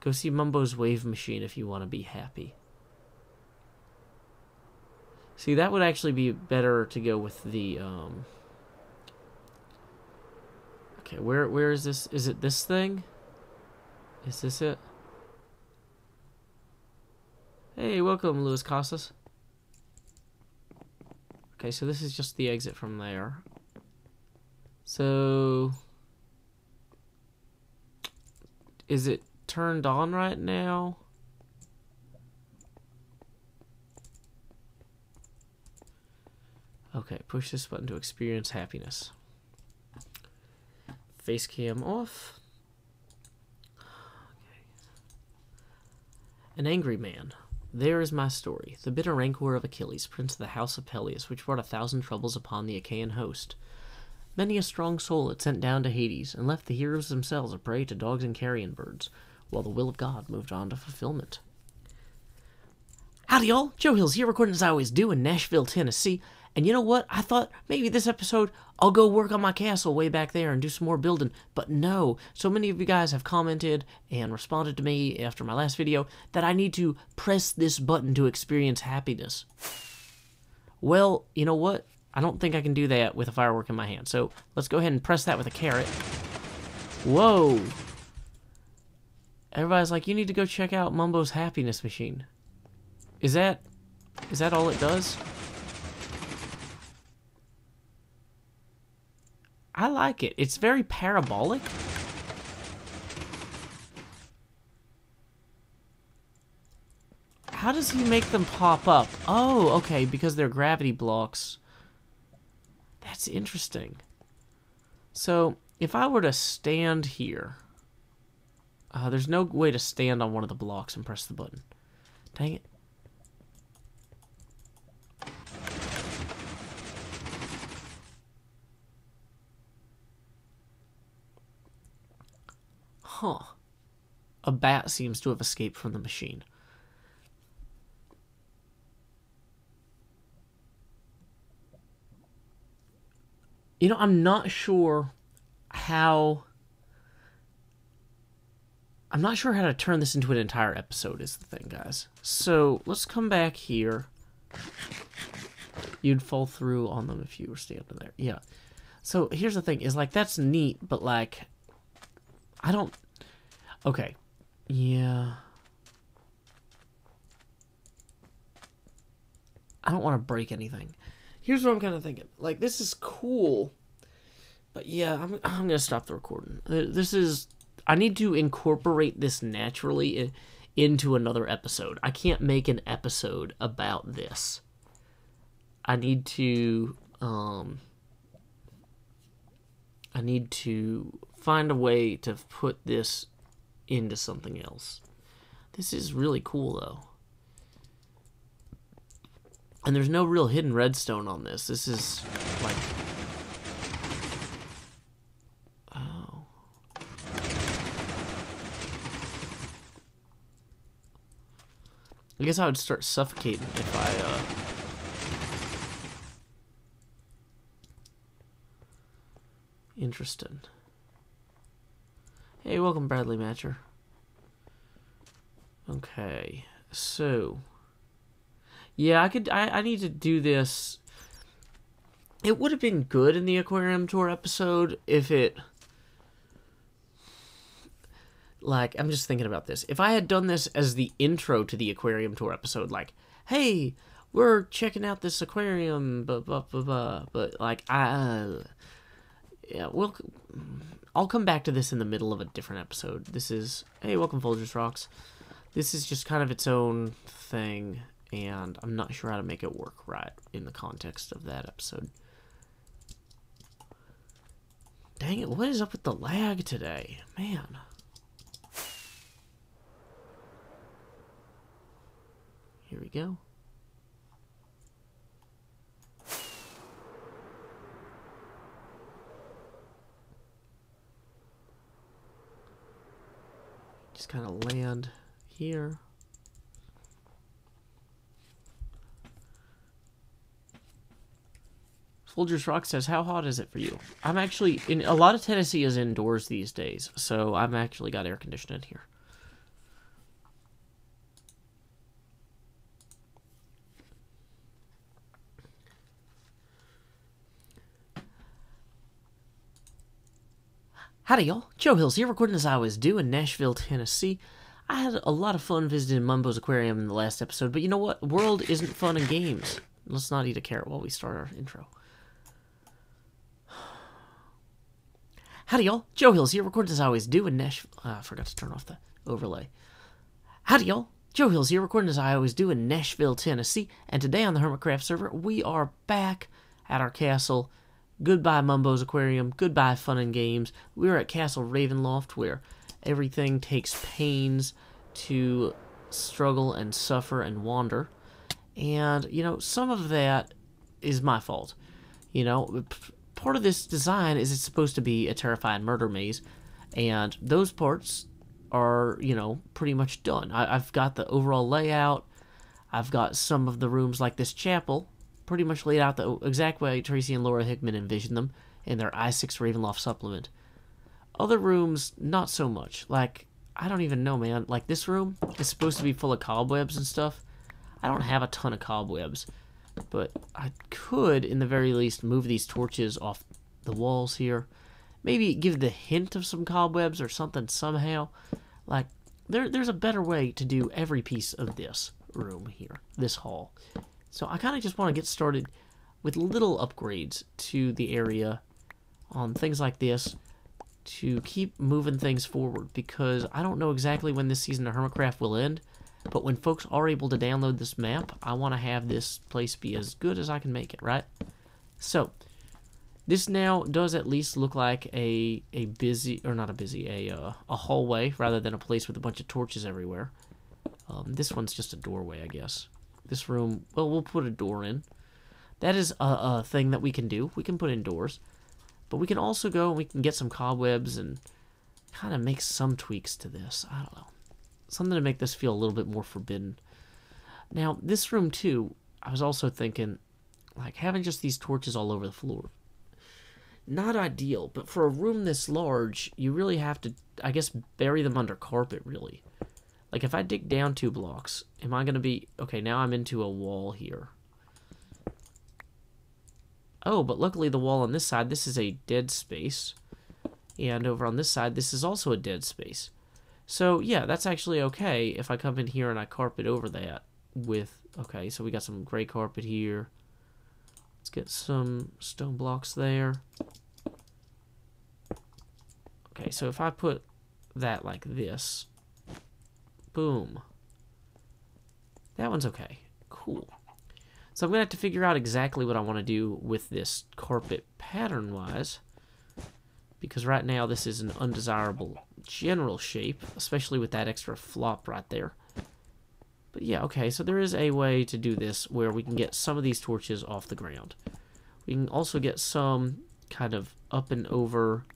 go see Mumbo's wave machine if you want to be happy. See, that would actually be better to go with the, okay, where is this? Is it this thing? Is this it? Hey, welcome, Luis Casas. Okay, so this is just the exit from there. So... is it turned on right now? Okay, push this button to experience happiness. Face cam off. Okay. An angry man. There is my story, the bitter rancor of Achilles, prince of the house of Peleus, which brought 1,000 troubles upon the Achaean host. Many a strong soul it sent down to Hades, and left the heroes themselves a prey to dogs and carrion birds, while the will of God moved on to fulfillment. Howdy y'all, Joe Hills here, recording as I always do in Nashville, Tennessee. And you know what? I thought maybe this episode I'll go work on my castle way back there and do some more building. But no, so many of you guys have commented and responded to me after my last video that I need to press this button to experience happiness. Well, you know what? I don't think I can do that with a firework in my hand. So let's go ahead and press that with a carrot. Whoa. Everybody's like, you need to go check out Mumbo's happiness machine. Is that all it does? I like it. It's very parabolic. How does he make them pop up? Oh, okay, because they're gravity blocks. That's interesting. So, if I were to stand here... there's no way to stand on one of the blocks and press the button. Dang it. huh, a bat seems to have escaped from the machine. You know, I'm not sure how to turn this into an entire episode is the thing, guys. So, let's come back here. You'd fall through on them if you were standing there. Yeah. So, here's the thing, is, like, that's neat, but, like, I don't... Okay. Yeah. I don't want to break anything. Here's what I'm kind of thinking. Like, this is cool, but yeah, I'm going to stop the recording. I need to incorporate this naturally into another episode. I can't make an episode about this. I need to find a way to put this into something else. This is really cool, though. And there's no real hidden redstone on this. This is, like... Oh. I guess I would start suffocating if I, Interesting. Hey, welcome, Bradley Matcher. Okay, so... Yeah, I need to do this. It would have been good in the aquarium tour episode if it... Like, I'm just thinking about this. If I had done this as the intro to the aquarium tour episode, like, hey, we're checking out this aquarium, blah, blah, blah, blah. But, like, yeah, I'll come back to this in the middle of a different episode. This is, hey, welcome, Folgers Rocks. This is just kind of its own thing. And I'm not sure how to make it work right in the context of that episode. Dang it, what is up with the lag today? Man. Here we go. Just kind of land here. Folgers Rock says, how hot is it for you? I'm actually, a lot of Tennessee is indoors these days, so I've actually got air conditioning here. Howdy, y'all. Joe Hills here, recording as I always do in Nashville, Tennessee. I had a lot of fun visiting Mumbo's Aquarium in the last episode, but you know what? World isn't fun and games. Let's not eat a carrot while we start our intro. Howdy, y'all. Joe Hills here, recording as I always do in Nashville. I forgot to turn off the overlay. Howdy, y'all. Joe Hills here, recording as I always do in Nashville, Tennessee. And today on the Hermitcraft server, we are back at our castle. Goodbye, Mumbo's Aquarium. Goodbye, fun and games. We're at Castle Ravenloft, where everything takes pains to struggle and suffer and wander. And, you know, some of that is my fault. You know, part of this design is it's supposed to be a terrifying murder maze, and those parts are, you know, pretty much done. I've got the overall layout. I've got some of the rooms, like this chapel, pretty much laid out the exact way Tracy and Laura Hickman envisioned them in their I6 Ravenloft supplement. Other rooms, not so much. Like, I don't even know, man. Like, this room is supposed to be full of cobwebs and stuff. I don't have a ton of cobwebs, but I could, in the very least, move these torches off the walls here. Maybe give the hint of some cobwebs or something somehow. Like, there's a better way to do every piece of this room here, this hall. So I kind of just want to get started with little upgrades to the area on things like this to keep moving things forward, because I don't know exactly when this season of Hermitcraft will end. But when folks are able to download this map, I want to have this place be as good as I can make it, right? So, this now does at least look like a hallway rather than a place with a bunch of torches everywhere. This one's just a doorway, I guess. This room, well, we'll put a door in. That is a thing that we can do. We can put in doors. But we can also go and we can get some cobwebs and kind of make some tweaks to this. I don't know. Something to make this feel a little bit more forbidden. Now, this room, too, I was also thinking, like, having just these torches all over the floor. Not ideal, but for a room this large, you really have to, I guess, bury them under carpet, really. Like, if I dig down 2 blocks, am I going to be... Okay, now I'm into a wall here. Oh, but luckily the wall on this side, this is a dead space. And over on this side, this is also a dead space. So, yeah, that's actually okay if I come in here and I carpet over that with... Okay, so we got some gray carpet here. Let's get some stone blocks there. Okay, so if I put that like this... Boom. That one's okay. Cool. So I'm going to have to figure out exactly what I want to do with this carpet pattern-wise. Because right now this is an undesirable general shape, especially with that extra flop right there. But yeah, okay, so there is a way to do this where we can get some of these torches off the ground. We can also get some kind of up and over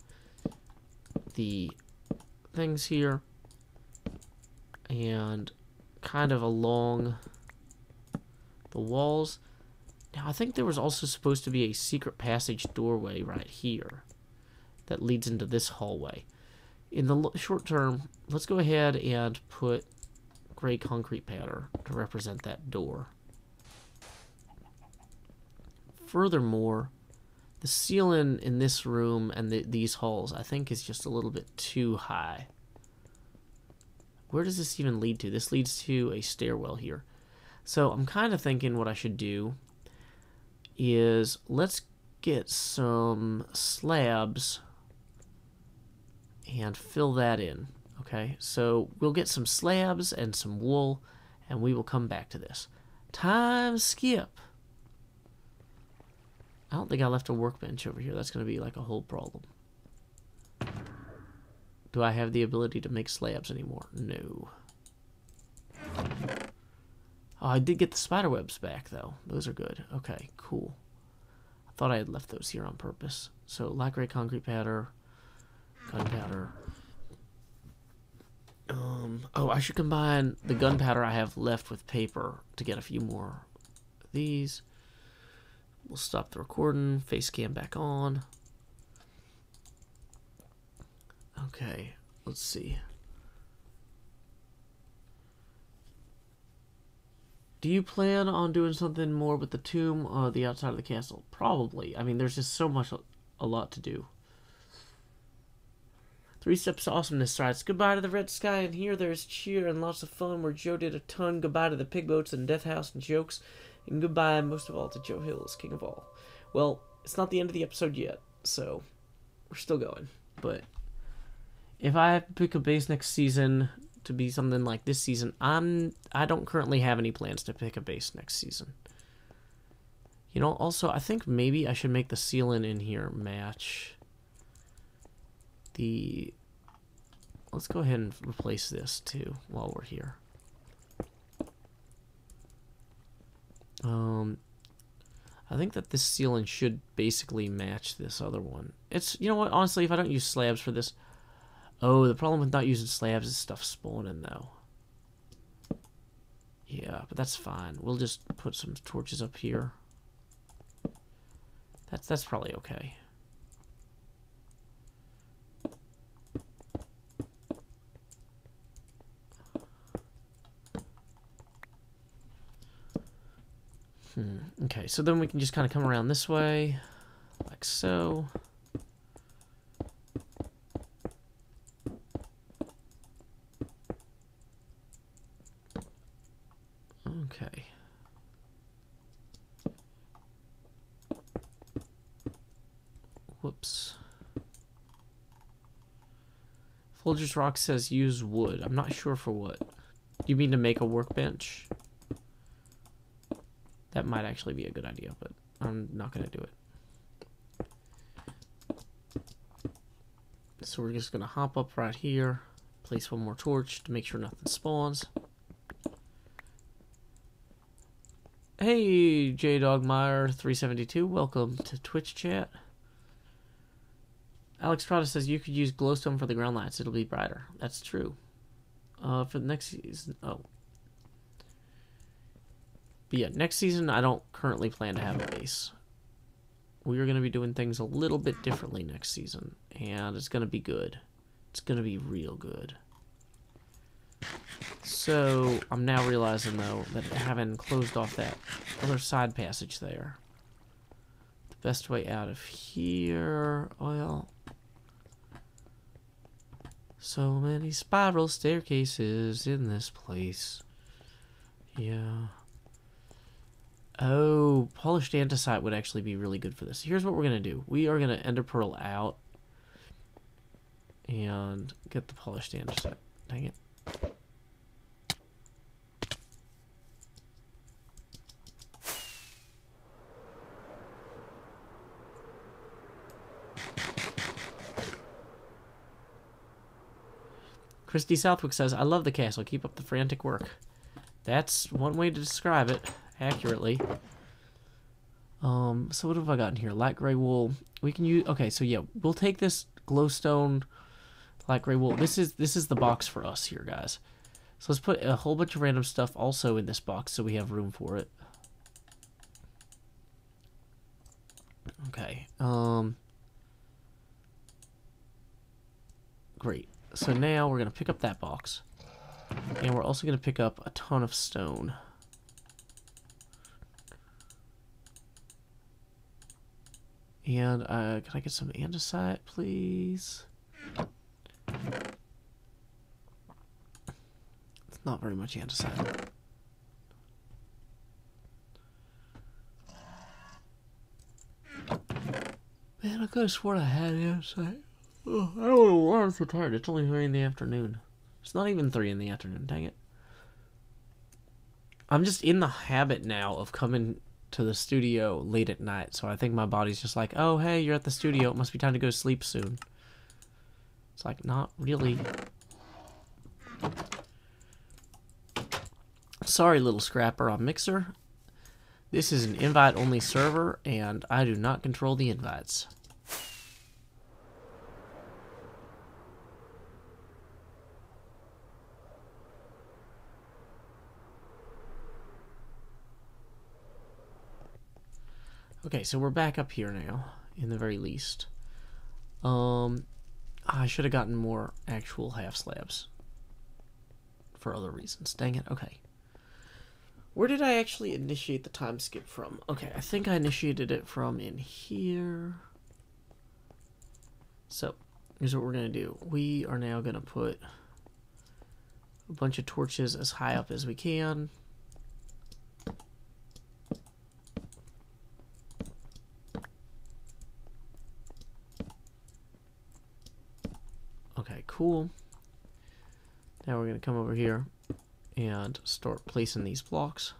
the things here. And kind of along the walls. Now, I think there was also supposed to be a secret passage doorway right here that leads into this hallway. In the short term, let's go ahead and put gray concrete pattern to represent that door. Furthermore, the ceiling in this room and these halls, I think, is just a little bit too high. Where does this even lead to? This leads to a stairwell here. So I'm kind of thinking what I should do is let's get some slabs and fill that in. Okay, so we'll get some slabs and some wool, and we will come back to this. Time skip. I don't think I left a workbench over here. That's going to be like a whole problem. Do I have the ability to make slabs anymore? No. Oh, I did get the spider webs back, though. Those are good. Okay, cool. I thought I had left those here on purpose. So, light gray concrete powder, gunpowder. Oh, I should combine the gunpowder I have left with paper to get a few more of these. We'll stop the recording, face cam back on. Okay, let's see. Do you plan on doing something more with the tomb or the outside of the castle? Probably. I mean, there's just so much, a lot to do. 3 Steps to Awesomeness strides. Goodbye to the red sky, and here there's cheer and lots of fun where Joe did a ton. Goodbye to the pig boats and death house and jokes. And goodbye, most of all, to Joe Hills, king of all. Well, it's not the end of the episode yet, so we're still going. But if I have to pick a base next season to be something like this season, I don't currently have any plans to pick a base next season. You know, also, I think maybe I should make the ceiling in here match the... Let's go ahead and replace this, too, while we're here. I think that this ceiling should basically match this other one. It's, you know what, honestly, if I don't use slabs for this... Oh, the problem with not using slabs is stuff spawning, though. Yeah, but that's fine. We'll just put some torches up here. That's probably okay. Okay, so then we can just kind of come around this way, like so. Okay. Whoops. Folger's Rock says use wood. I'm not sure for what. You mean to make a workbench? That might actually be a good idea, but I'm not going to do it. So we're just going to hop up right here, place one more torch to make sure nothing spawns. Hey, JDogmeyer372, welcome to Twitch chat. Alex Trotta says you could use glowstone for the ground lights. It'll be brighter. That's true. For the next season... Oh. But yeah, next season I don't currently plan to have a base. We are going to be doing things a little bit differently next season. And it's going to be good. It's going to be real good. So, I'm now realizing, though, that having closed off that other side passage there, the best way out of here, well, so many spiral staircases in this place. Yeah. Oh, polished andesite would actually be really good for this. Here's what we're going to do. We are going to ender pearl out and get the polished andesite. Dang it. Christy Southwick says, I love the castle. Keep up the frantic work. That's one way to describe it accurately. So what have I got in here? Light gray wool. We can use... Okay, so yeah, we'll take this glowstone light gray wool. This is the box for us here, guys. So let's put a whole bunch of random stuff also in this box so we have room for it. Okay. Great. So now we're going to pick up that box. And we're also going to pick up a ton of stone. And can I get some andesite, please? It's not very much andesite. Man, I could have sworn I had andesite. Oh, I don't know why I'm so tired. It's only 3 in the afternoon. It's not even 3 in the afternoon, dang it. I'm just in the habit now of coming to the studio late at night, so I think my body's just like, oh, hey, you're at the studio. It must be time to go to sleep soon. It's like, not really. Sorry, little scrapper on Mixer. This is an invite-only server, and I do not control the invites. Okay, so we're back up here now, in the very least. I should have gotten more actual half slabs. For other reasons. Dang it, okay. Where did I actually initiate the time skip from? Okay, I think I initiated it from in here. So, here's what we're going to do. We are now going to put a bunch of torches as high up as we can. Okay, cool. Now we're going to come over here and start placing these blocks.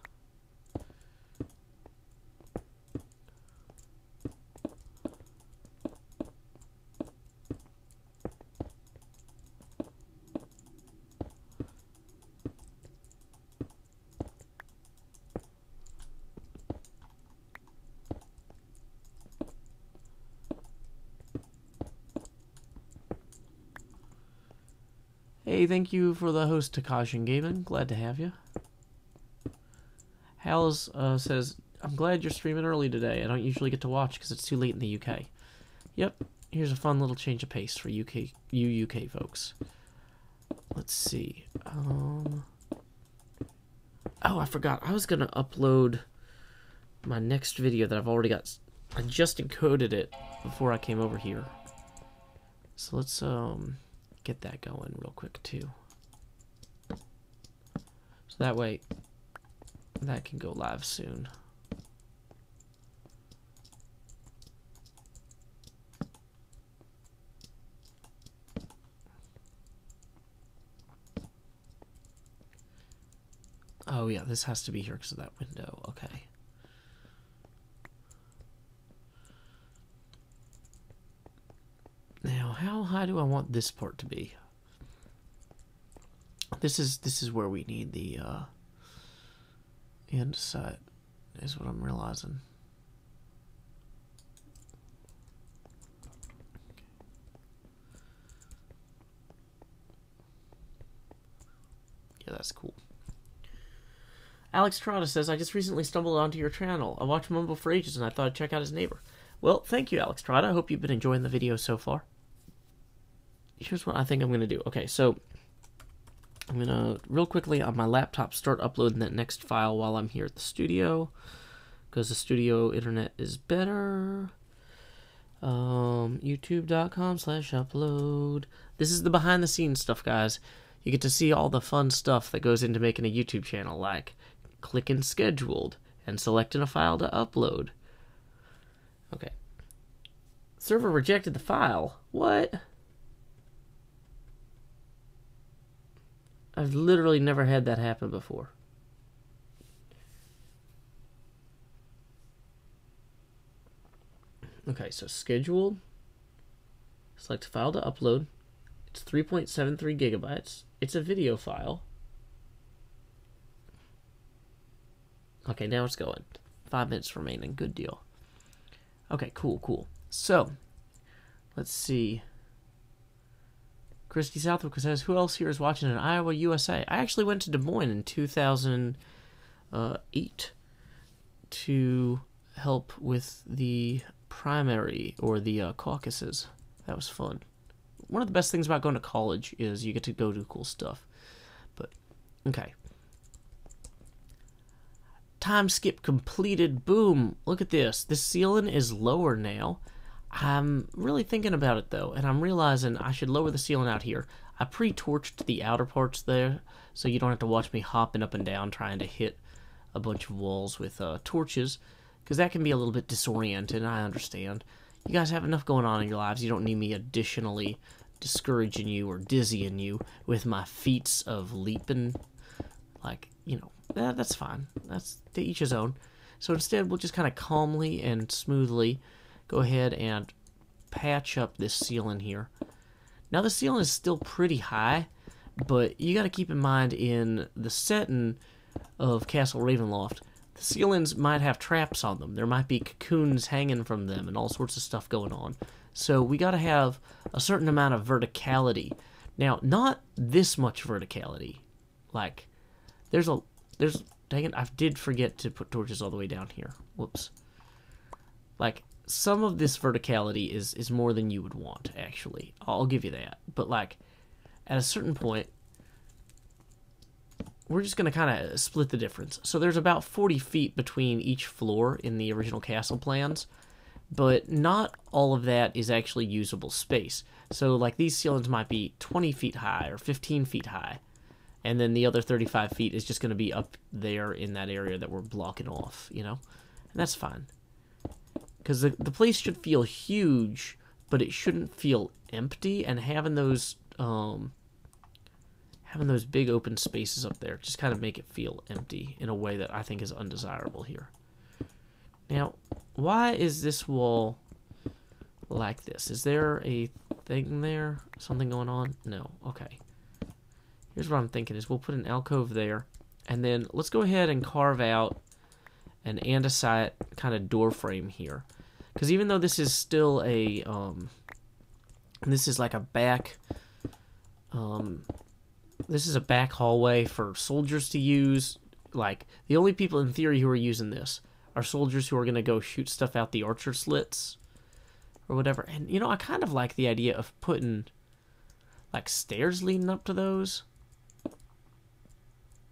Hey, thank you for the host, Takashin Gaming. Glad to have you. Hals says, I'm glad you're streaming early today. I don't usually get to watch because it's too late in the UK. Yep, here's a fun little change of pace for you UK folks. Let's see. Oh, I forgot. I was going to upload my next video that I've already got. I just encoded it before I came over here. So let's get that going real quick too. So that way that can go live soon. Oh yeah, this has to be here because of that window. Okay. Now, how high do I want this part to be? This is where we need the andesite, is what I'm realizing. Yeah, that's cool. Alex Trotta says, I just recently stumbled onto your channel. I watched Mumble for ages and I thought I'd check out his neighbor. Well, thank you, Alex Trotta. I hope you've been enjoying the video so far. Here's what I think I'm going to do. Okay, so I'm going to, real quickly on my laptop, start uploading that next file while I'm here at the studio, because the studio internet is better. YouTube.com/upload. This is the behind the scenes stuff, guys. You get to see all the fun stuff that goes into making a YouTube channel, like clicking scheduled and selecting a file to upload. Okay. Server rejected the file. What? I've literally never had that happen before. Okay, so scheduled. Select file to upload. It's 3.73 gigabytes. It's a video file. Okay, now it's going. 5 minutes remaining. Good deal. Okay, cool. So, let's see. Christy Southwick says, who else here is watching in Iowa, USA? I actually went to Des Moines in 2008 to help with the primary, or the caucuses. That was fun. One of the best things about going to college is you get to go do cool stuff. But, okay. Time skip completed. Boom. Look at this. This ceiling is lower now. I'm really thinking about it, though, and I'm realizing I should lower the ceiling out here. I pre-torched the outer parts there, so you don't have to watch me hopping up and down trying to hit a bunch of walls with torches, because that can be a little bit disorienting, I understand. You guys have enough going on in your lives. You don't need me additionally discouraging you or dizzying you with my feats of leaping. Like, you know, that's fine. That's to each his own. So instead, we'll just kind of calmly and smoothly go ahead and patch up this ceiling here. Now, the ceiling is still pretty high, but you got to keep in mind in the setting of Castle Ravenloft, the ceilings might have traps on them. There might be cocoons hanging from them and all sorts of stuff going on. So we got to have a certain amount of verticality. Now, not this much verticality. Like, dang it, I did forget to put torches all the way down here. Whoops. Like, some of this verticality is more than you would want, actually. I'll give you that. But, like, at a certain point, we're just going to kind of split the difference. So there's about 40 feet between each floor in the original castle plans, but not all of that is actually usable space. So, like, these ceilings might be 20 feet high or 15 feet high, and then the other 35 feet is just going to be up there in that area that we're blocking off, you know? And that's fine. Because the place should feel huge, but it shouldn't feel empty, and having those big open spaces up there just kind of make it feel empty in a way that I think is undesirable here. Now, why is this wall like this? Is there a thing there? Something going on? No. Okay. Here's what I'm thinking is we'll put an alcove there, and then let's go ahead and carve out an andesite kind of door frame here. Because even though this is still a, this is like a back, this is a back hallway for soldiers to use. Like, the only people in theory who are using this are soldiers who are going to go shoot stuff out the archer slits or whatever. And, you know, I kind of like the idea of putting, like, stairs leading up to those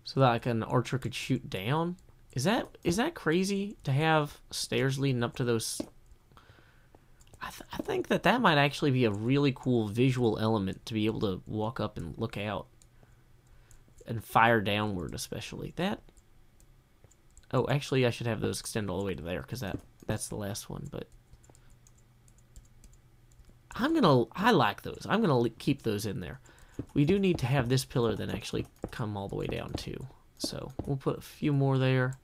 so that, like, an archer could shoot down. Is that crazy to have stairs leading up to those? I think that might actually be a really cool visual element to be able to walk up and look out and fire downward, especially. That. Oh, actually, I should have those extend all the way to there because that's the last one. But I like those. I'm gonna keep those in there. We do need to have this pillar then actually come all the way down too. So we'll put a few more there.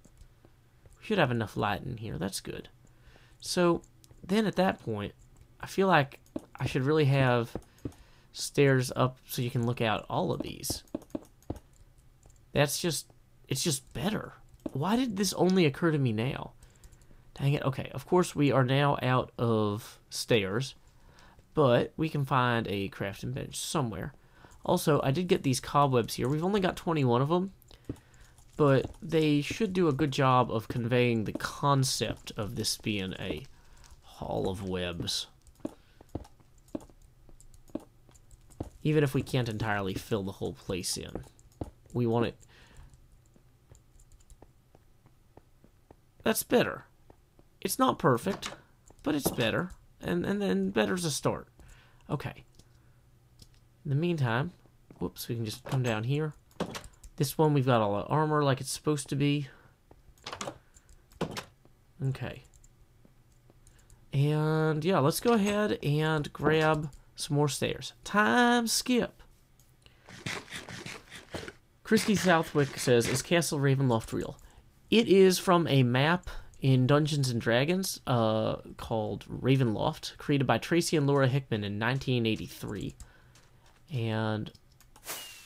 We should have enough light in here. That's good. So then at that point, I feel like I should really have stairs up so you can look out all of these. It's just better. Why did this only occur to me now? Dang it. Okay, of course we are now out of stairs, but we can find a crafting bench somewhere. Also, I did get these cobwebs here. We've only got 21 of them, but they should do a good job of conveying the concept of this being a hall of webs. Even if we can't entirely fill the whole place in. We want it... That's better. It's not perfect, but it's better. And then better's a start. Okay. In the meantime, whoops, we can just come down here. This one, we've got all the armor like it's supposed to be. Okay. And, yeah, let's go ahead and grab some more stairs. Time skip. Christy Southwick says, is Castle Ravenloft real? It is from a map in Dungeons and Dragons called Ravenloft, created by Tracy and Laura Hickman in 1983. And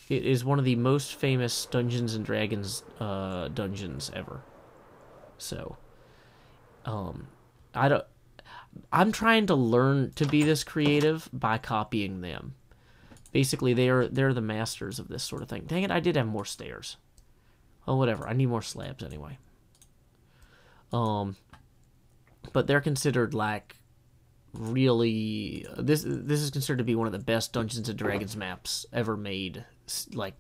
it is one of the most famous Dungeons and Dragons dungeons ever. So, I'm trying to learn to be this creative by copying them. Basically, they're the masters of this sort of thing. Dang it, I did have more stairs. Oh, whatever. I need more slabs anyway. But they're considered like really this is considered to be one of the best Dungeons and Dragons maps ever made. Like,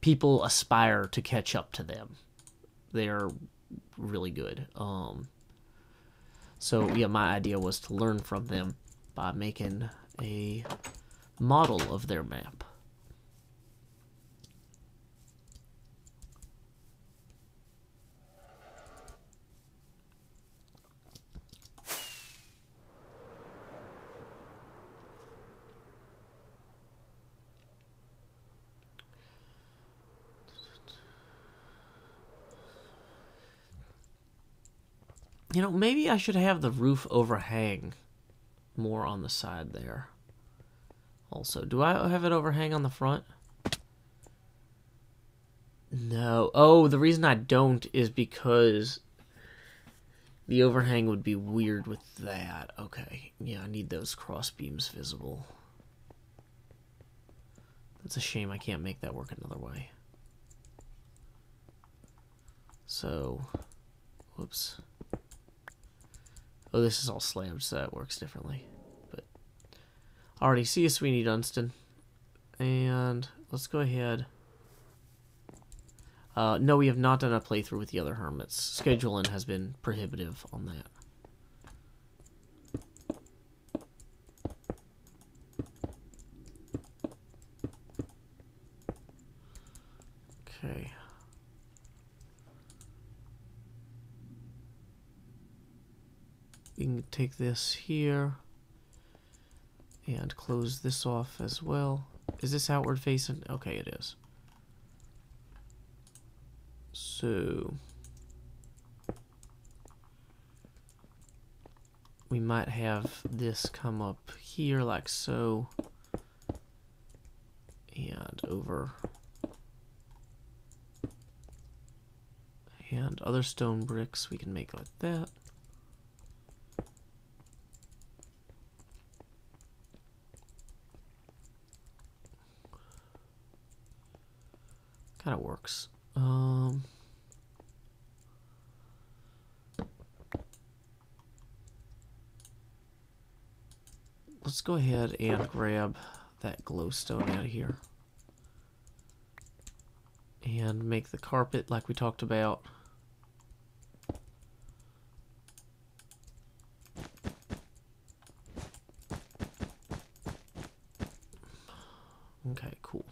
people aspire to catch up to them. They're really good. So yeah, my idea was to learn from them by making a model of their map. You know, maybe I should have the roof overhang more on the side there. Also, do I have it overhang on the front? No. Oh, the reason I don't is because the overhang would be weird with that. Okay. Yeah, I need those cross beams visible. That's a shame I can't make that work another way. So, whoops. Oh, this is all slabs, so that works differently. But already see you, Sweeney Dunstan. And let's go ahead. No, we have not done a playthrough with the other hermits. Scheduling has been prohibitive on that. Okay. We can take this here and close this off as well. Is this outward facing? Okay, it is. So we might have this come up here like so, and over, and other stone bricks we can make like that. Kind of works. Let's go ahead and grab that glowstone out of here and make the carpet like we talked about. Okay, cool.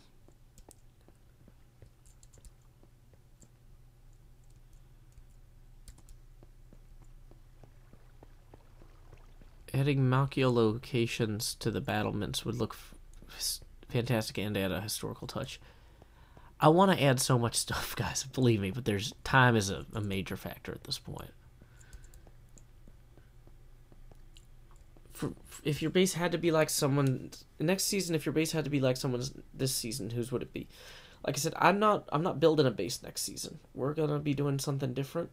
Adding Malkia locations to the battlements would look fantastic and add a historical touch. I want to add so much stuff, guys, believe me, but there's time is a major factor at this point. If your base had to be like someone next season, if your base had to be like someone's this season, whose would it be? Like I said, I'm not building a base next season. We're gonna be doing something different.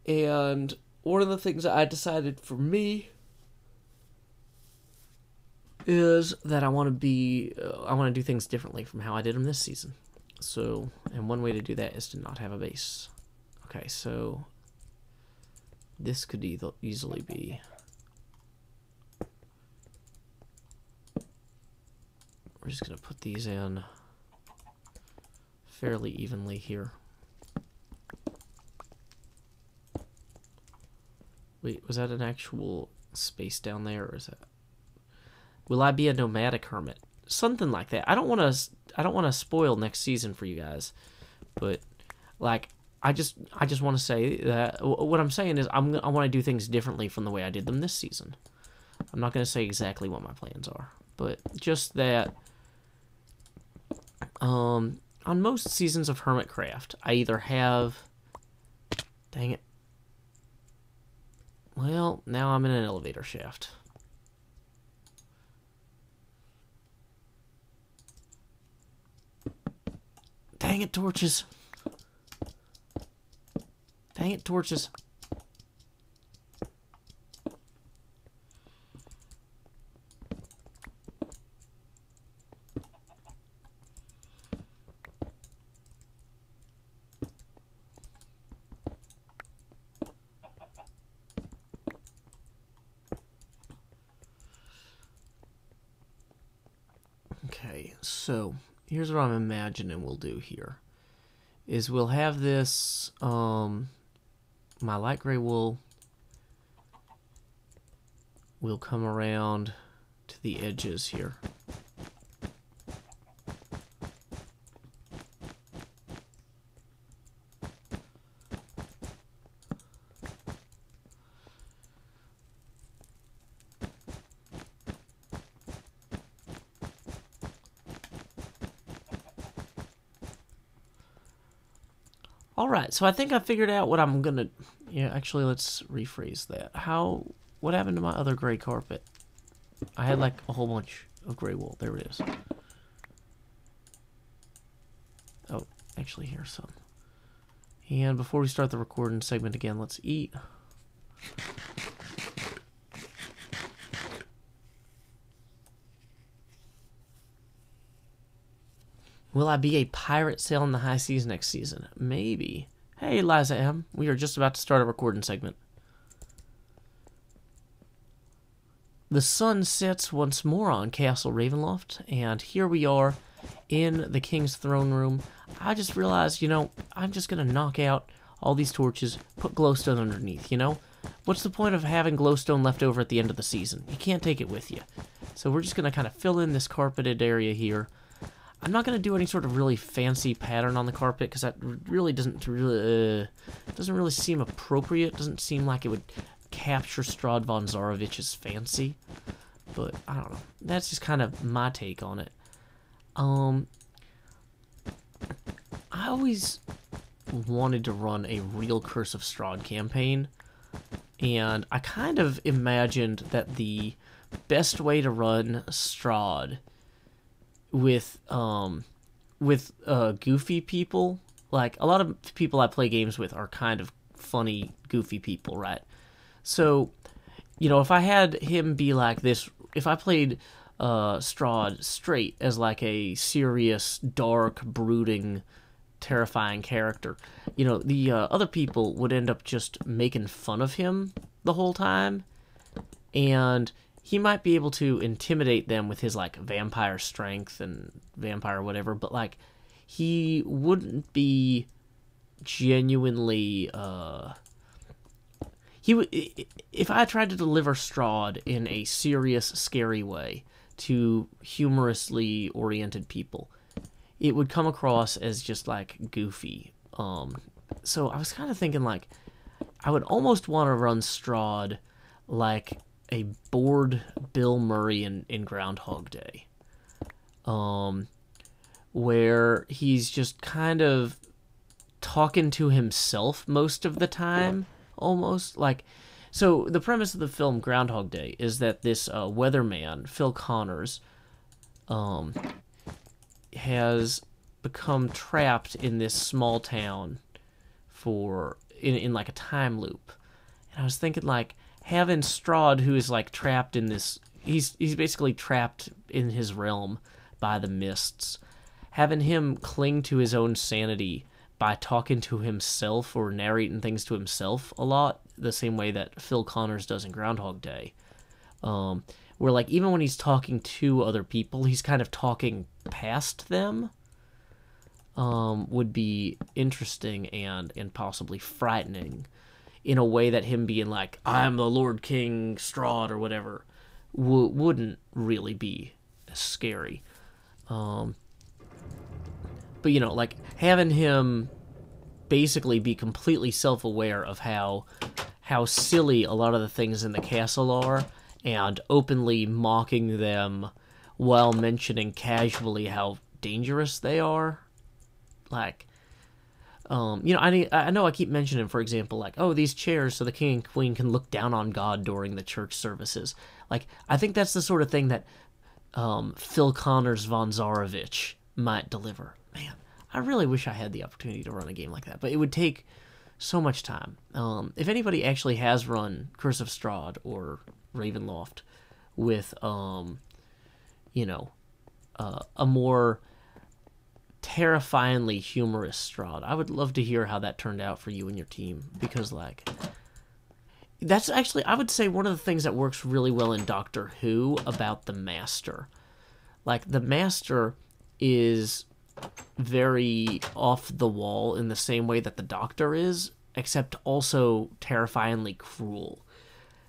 And one of the things that I decided for me is that I want to do things differently from how I did them this season. So, and one way to do that is to not have a base. Okay, so this could easily be. We're just gonna put these in fairly evenly here. Wait, was that an actual space down there, or is that? Will I be a nomadic hermit? Something like that. I don't want to spoil next season for you guys, but like I just want to say that what I'm saying is I want to do things differently from the way I did them this season. I'm not going to say exactly what my plans are, but just that on most seasons of Hermitcraft, I either have, dang it. Well, now I'm in an elevator shaft. Dang it, torches. Dang it, torches. Okay, so here's what I'm imagining we'll do here. Is we'll have this, my light gray wool will come around to the edges here. Alright, so I think I figured out what I'm gonna... Yeah, actually, let's rephrase that. What happened to my other gray carpet? I had, like, a whole bunch of gray wool. There it is. Oh, actually, here's some. And before we start the recording segment again, let's eat. Will I be a pirate sailing the high seas next season? Maybe. Hey, Liza M. We are just about to start a recording segment. The sun sets once more on Castle Ravenloft, and here we are in the King's throne room. I just realized, I'm just going to knock out all these torches, put glowstone underneath, What's the point of having glowstone left over at the end of the season? You can't take it with you. So we're just going to kind of fill in this carpeted area here. I'm not going to do any sort of really fancy pattern on the carpet because that really doesn't really seem appropriate. Doesn't seem like it would capture Strahd von Zarovich's fancy. But I don't know. That's just kind of my take on it. I always wanted to run a real Curse of Strahd campaign, and I kind of imagined that the best way to run Strahd with goofy people, like a lot of people I play games with are kind of funny, goofy people, right? So, if I had him be like this, if I played Strahd straight as like a serious, dark, brooding, terrifying character, the other people would end up just making fun of him the whole time, and he might be able to intimidate them with his, like, vampire strength and vampire whatever, but, like, he wouldn't be genuinely, if I tried to deliver Strahd in a serious, scary way to humorously oriented people, it would come across as just, like, goofy. So I was kind of thinking, like, I would almost want to run Strahd like a bored Bill Murray in Groundhog Day, where he's just kind of talking to himself most of the time, almost. Like, so the premise of the film Groundhog Day is that this weatherman, Phil Connors, has become trapped in this small town in like a time loop. And I was thinking, like, having Strahd, who is like trapped in this he's basically trapped in his realm by the mists. Having him cling to his own sanity by talking to himself or narrating things to himself a lot, the same way that Phil Connors does in Groundhog Day. Where, like, even when he's talking to other people, he's kind of talking past them, would be interesting and possibly frightening, in a way that him being like, I'm the Lord King Strahd or whatever, wouldn't really be as scary. But, you know, like, having him basically be completely self-aware of how silly a lot of the things in the castle are, and openly mocking them while mentioning casually how dangerous they are. Like, you know, I know I keep mentioning, for example, like, oh, these chairs so the king and queen can look down on God during the church services. Like, I think that's the sort of thing that Phil Connors von Zarovich might deliver. Man, I really wish I had the opportunity to run a game like that, but it would take so much time. If anybody actually has run Curse of Strahd or Ravenloft with, you know, a more terrifyingly humorous Strahd, I would love to hear how that turned out for you and your team, because, like, that's actually, I would say, one of the things that works really well in Doctor Who about the Master. Like, the Master is very off the wall in the same way that the Doctor is, except also terrifyingly cruel.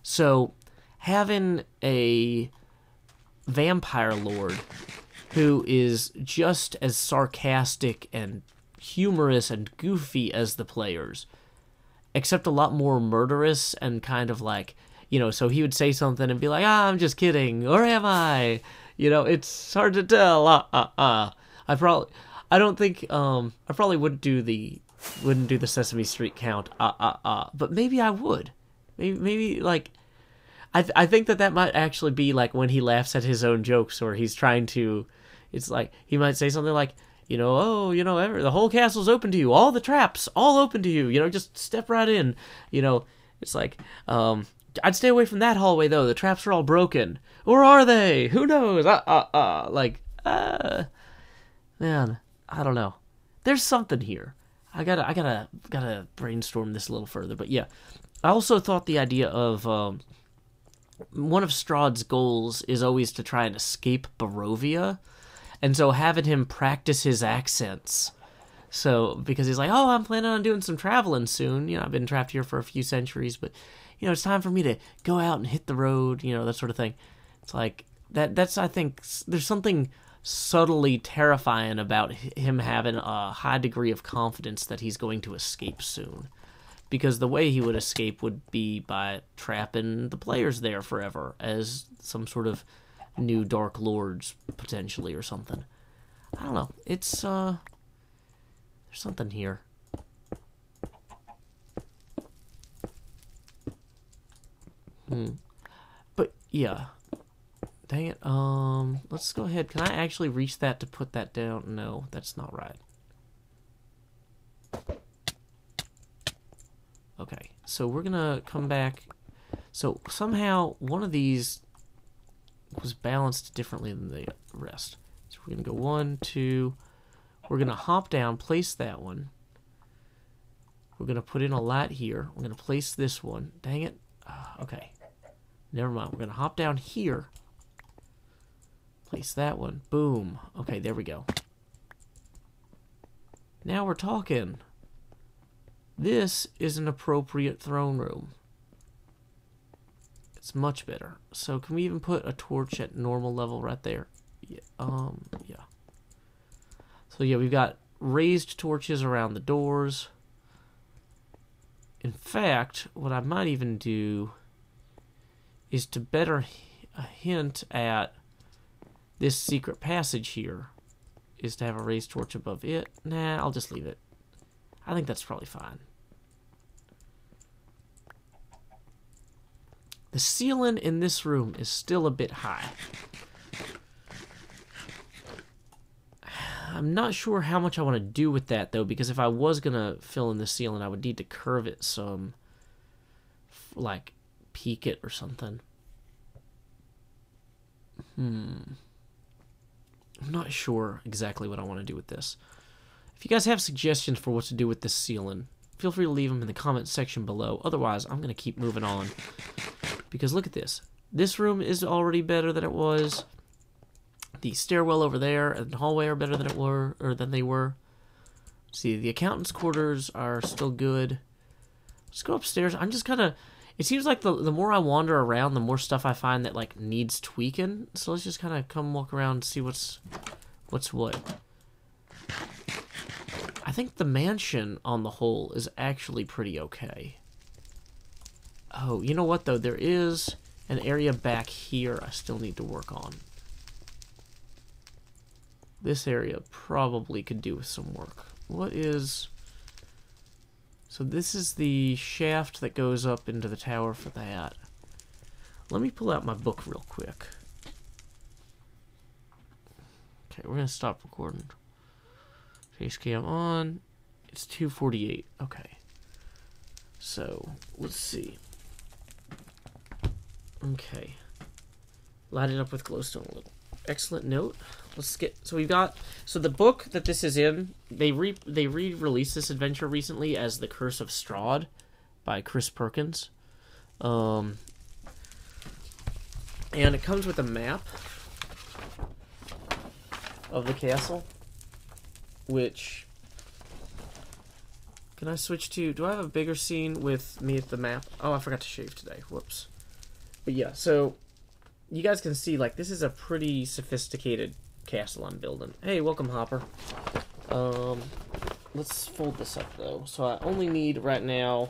So, having a vampire lord who is just as sarcastic and humorous and goofy as the players, except a lot more murderous and kind of like, you know, so he would say something and be like, I'm just kidding, or am I? You know, it's hard to tell. I probably wouldn't do the Sesame Street count, but maybe I would. Maybe like, I think that might actually be like when he laughs at his own jokes, or he's trying to, it's like, he might say something like, you know, oh, you know, the whole castle's open to you, all the traps, all open to you, you know, just step right in, you know, it's like, I'd stay away from that hallway, though, the traps are all broken, or are they, who knows, like, man, I don't know, there's something here, I gotta brainstorm this a little further, but yeah, I also thought the idea of, one of Strahd's goals is always to try and escape Barovia, and so having him practice his accents. So, because he's like, oh, I'm planning on doing some traveling soon. You know, I've been trapped here for a few centuries, but, you know, it's time for me to go out and hit the road, you know, that sort of thing. It's like, that's, I think, there's something subtly terrifying about him having a high degree of confidence that he's going to escape soon. Because the way he would escape would be by trapping the players there forever as some sort of new Dark Lords, potentially, or something. I don't know. It's, there's something here. But, yeah. Dang it. Let's go ahead. Can I actually reach that to put that down? No, that's not right. Okay, so we're gonna come back. So somehow one of these was balanced differently than the rest. So we're gonna go 1, 2. We're gonna hop down, place that one. We're gonna put in a light here. We're gonna place this one. Dang it. Okay. Never mind. We're gonna hop down here. Place that one. Boom. Okay, there we go. Now we're talking. This is an appropriate throne room. It's much better. So can we even put a torch at normal level right there? Yeah. Yeah. So yeah, we've got raised torches around the doors. In fact, what I might even do is to better hint at this secret passage here is to have a raised torch above it. Nah, I'll just leave it. I think that's probably fine. The ceiling in this room is still a bit high. I'm not sure how much I want to do with that, though, because if I was going to fill in the ceiling, I would need to curve it some, like, peak it or something. I'm not sure exactly what I want to do with this. If you guys have suggestions for what to do with this ceiling, feel free to leave them in the comments section below. Otherwise, I'm going to keep moving on. Because look at this. This room is already better than it was. The stairwell over there and the hallway are better than they were. See, the accountant's quarters are still good. Let's go upstairs. I'm just kind of... It seems like the more I wander around, the more stuff I find that, like, needs tweaking. So let's just kind of come walk around and see what's what. I think the mansion, on the whole, is actually pretty okay. Oh, you know what, though? There is an area back here I still need to work on. This area probably could do with some work. What is... So this is the shaft that goes up into the tower for that. Let me pull out my book real quick. Okay, we're going to stop recording. Face cam on. It's 2:48. Okay. So, let's see. Okay. Light it up with glowstone a little. Excellent note. Let's get... So we've got... So the book that this is in, they re-released this adventure recently as The Curse of Strahd by Chris Perkins. And it comes with a map of the castle, which... Can I switch to... Do I have a bigger scene with me at the map? Oh, I forgot to shave today. Whoops. But yeah, so... You guys can see, like, this is a pretty sophisticated castle I'm building. Hey, welcome, Hopper. Let's fold this up, though. So I only need, right now...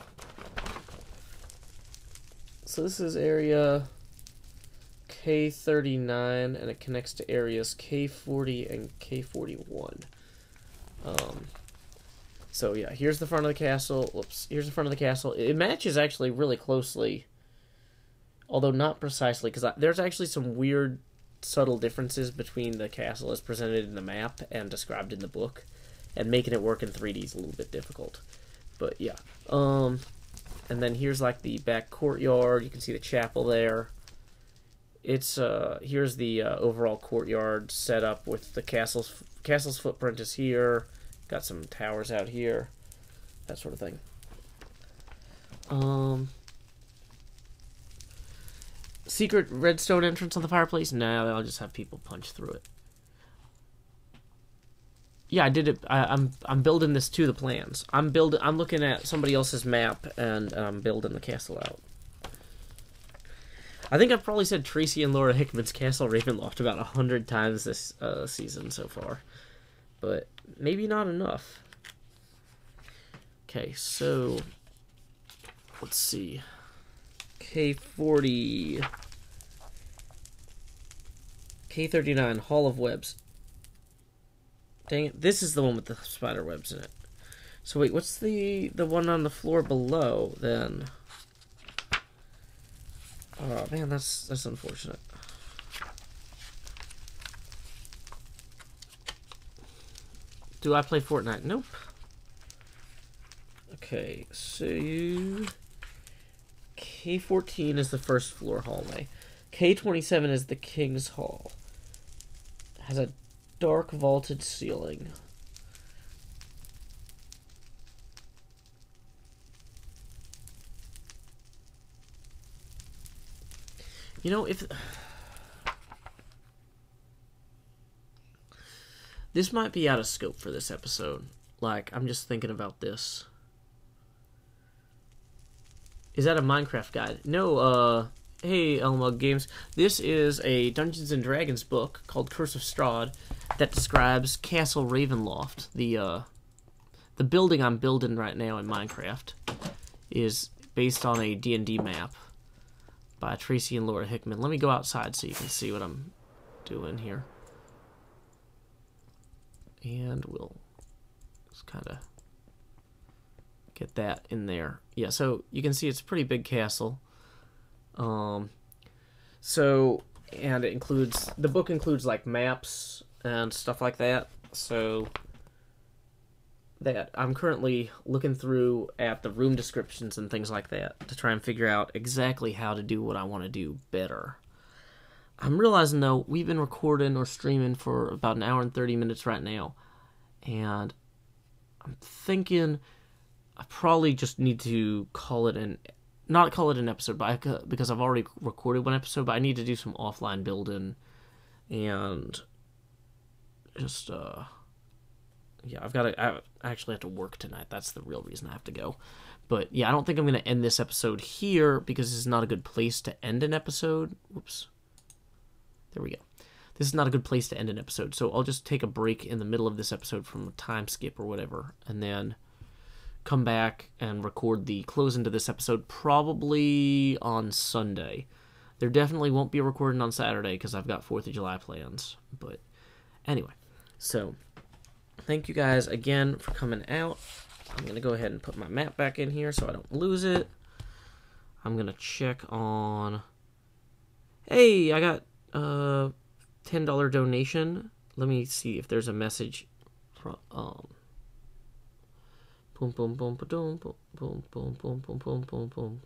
So this is area K39, and it connects to areas K40 and K41. So, yeah, here's the front of the castle. Whoops, here's the front of the castle. It matches, actually, really closely. Although not precisely, because there's actually some weird, subtle differences between the castle as presented in the map and described in the book. And making it work in 3D is a little bit difficult. But, yeah. And then here's, like, the back courtyard. You can see the chapel there. It's, here's the overall courtyard set up with the castle's footprint is here. Got some towers out here. That sort of thing. Secret redstone entrance on the fireplace? No, I'll just have people punch through it. Yeah, I did it. I'm building this to the plans. I'm looking at somebody else's map and I'm building the castle out. I think I've probably said Tracy and Laura Hickman's Castle Ravenloft about 100 times this season so far, but maybe not enough. Okay, so let's see. K40, K39, Hall of Webs. Dang it, this is the one with the spider webs in it. So wait, what's the one on the floor below then? Oh man, that's unfortunate. Do I play Fortnite? Nope. Okay, so K14 is the first floor hallway. K27 is the King's Hall. It has a dark vaulted ceiling. You know, if... This might be out of scope for this episode. Like, I'm just thinking about this. Is that a Minecraft guide? No, hey, Alamo Games. This is a Dungeons & Dragons book called Curse of Strahd that describes Castle Ravenloft. The building I'm building right now in Minecraft is based on a D&D map by Tracy and Laura Hickman. Let me go outside so you can see what I'm doing here. And we'll just kind of get that in there. Yeah, so you can see it's a pretty big castle. And it includes, the book includes like maps and stuff like that. So that I'm currently looking through at the room descriptions and things like that to try and figure out exactly how to do what I want to do better. I'm realizing, though, we've been recording or streaming for about an hour and 30 minutes right now. And I'm thinking I probably just need to call it not call it an episode, because I've already recorded one episode, but I need to do some offline building and just, yeah, I actually have to work tonight. That's the real reason I have to go. But yeah, I don't think I'm going to end this episode here because this is not a good place to end an episode. Whoops. There we go. This is not a good place to end an episode, so I'll just take a break in the middle of this episode from a time skip or whatever, and then come back and record the close into this episode probably on Sunday. There definitely won't be a recording on Saturday because I've got 4th of July plans. But anyway, so thank you guys again for coming out. I'm going to go ahead and put my map back in here so I don't lose it. I'm going to check on... Hey, I got $10 donation. Let me see if there's a message from... Boom, boom, boom, boom, boom, boom, boom, boom, boom, boom, boom, boom.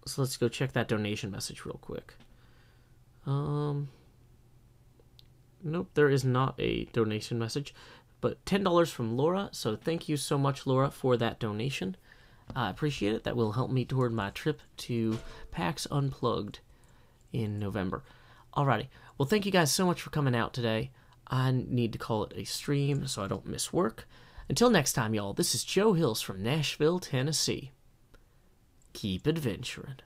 So let's go check that donation message real quick. Nope, there is not a donation message, but $10 from Laura. So thank you so much, Laura, for that donation. I appreciate it. That will help me toward my trip to PAX Unplugged in November. Alrighty. Well, thank you guys so much for coming out today. I need to call it a stream so I don't miss work. Until next time, y'all, this is Joe Hills from Nashville, Tennessee. Keep adventuring.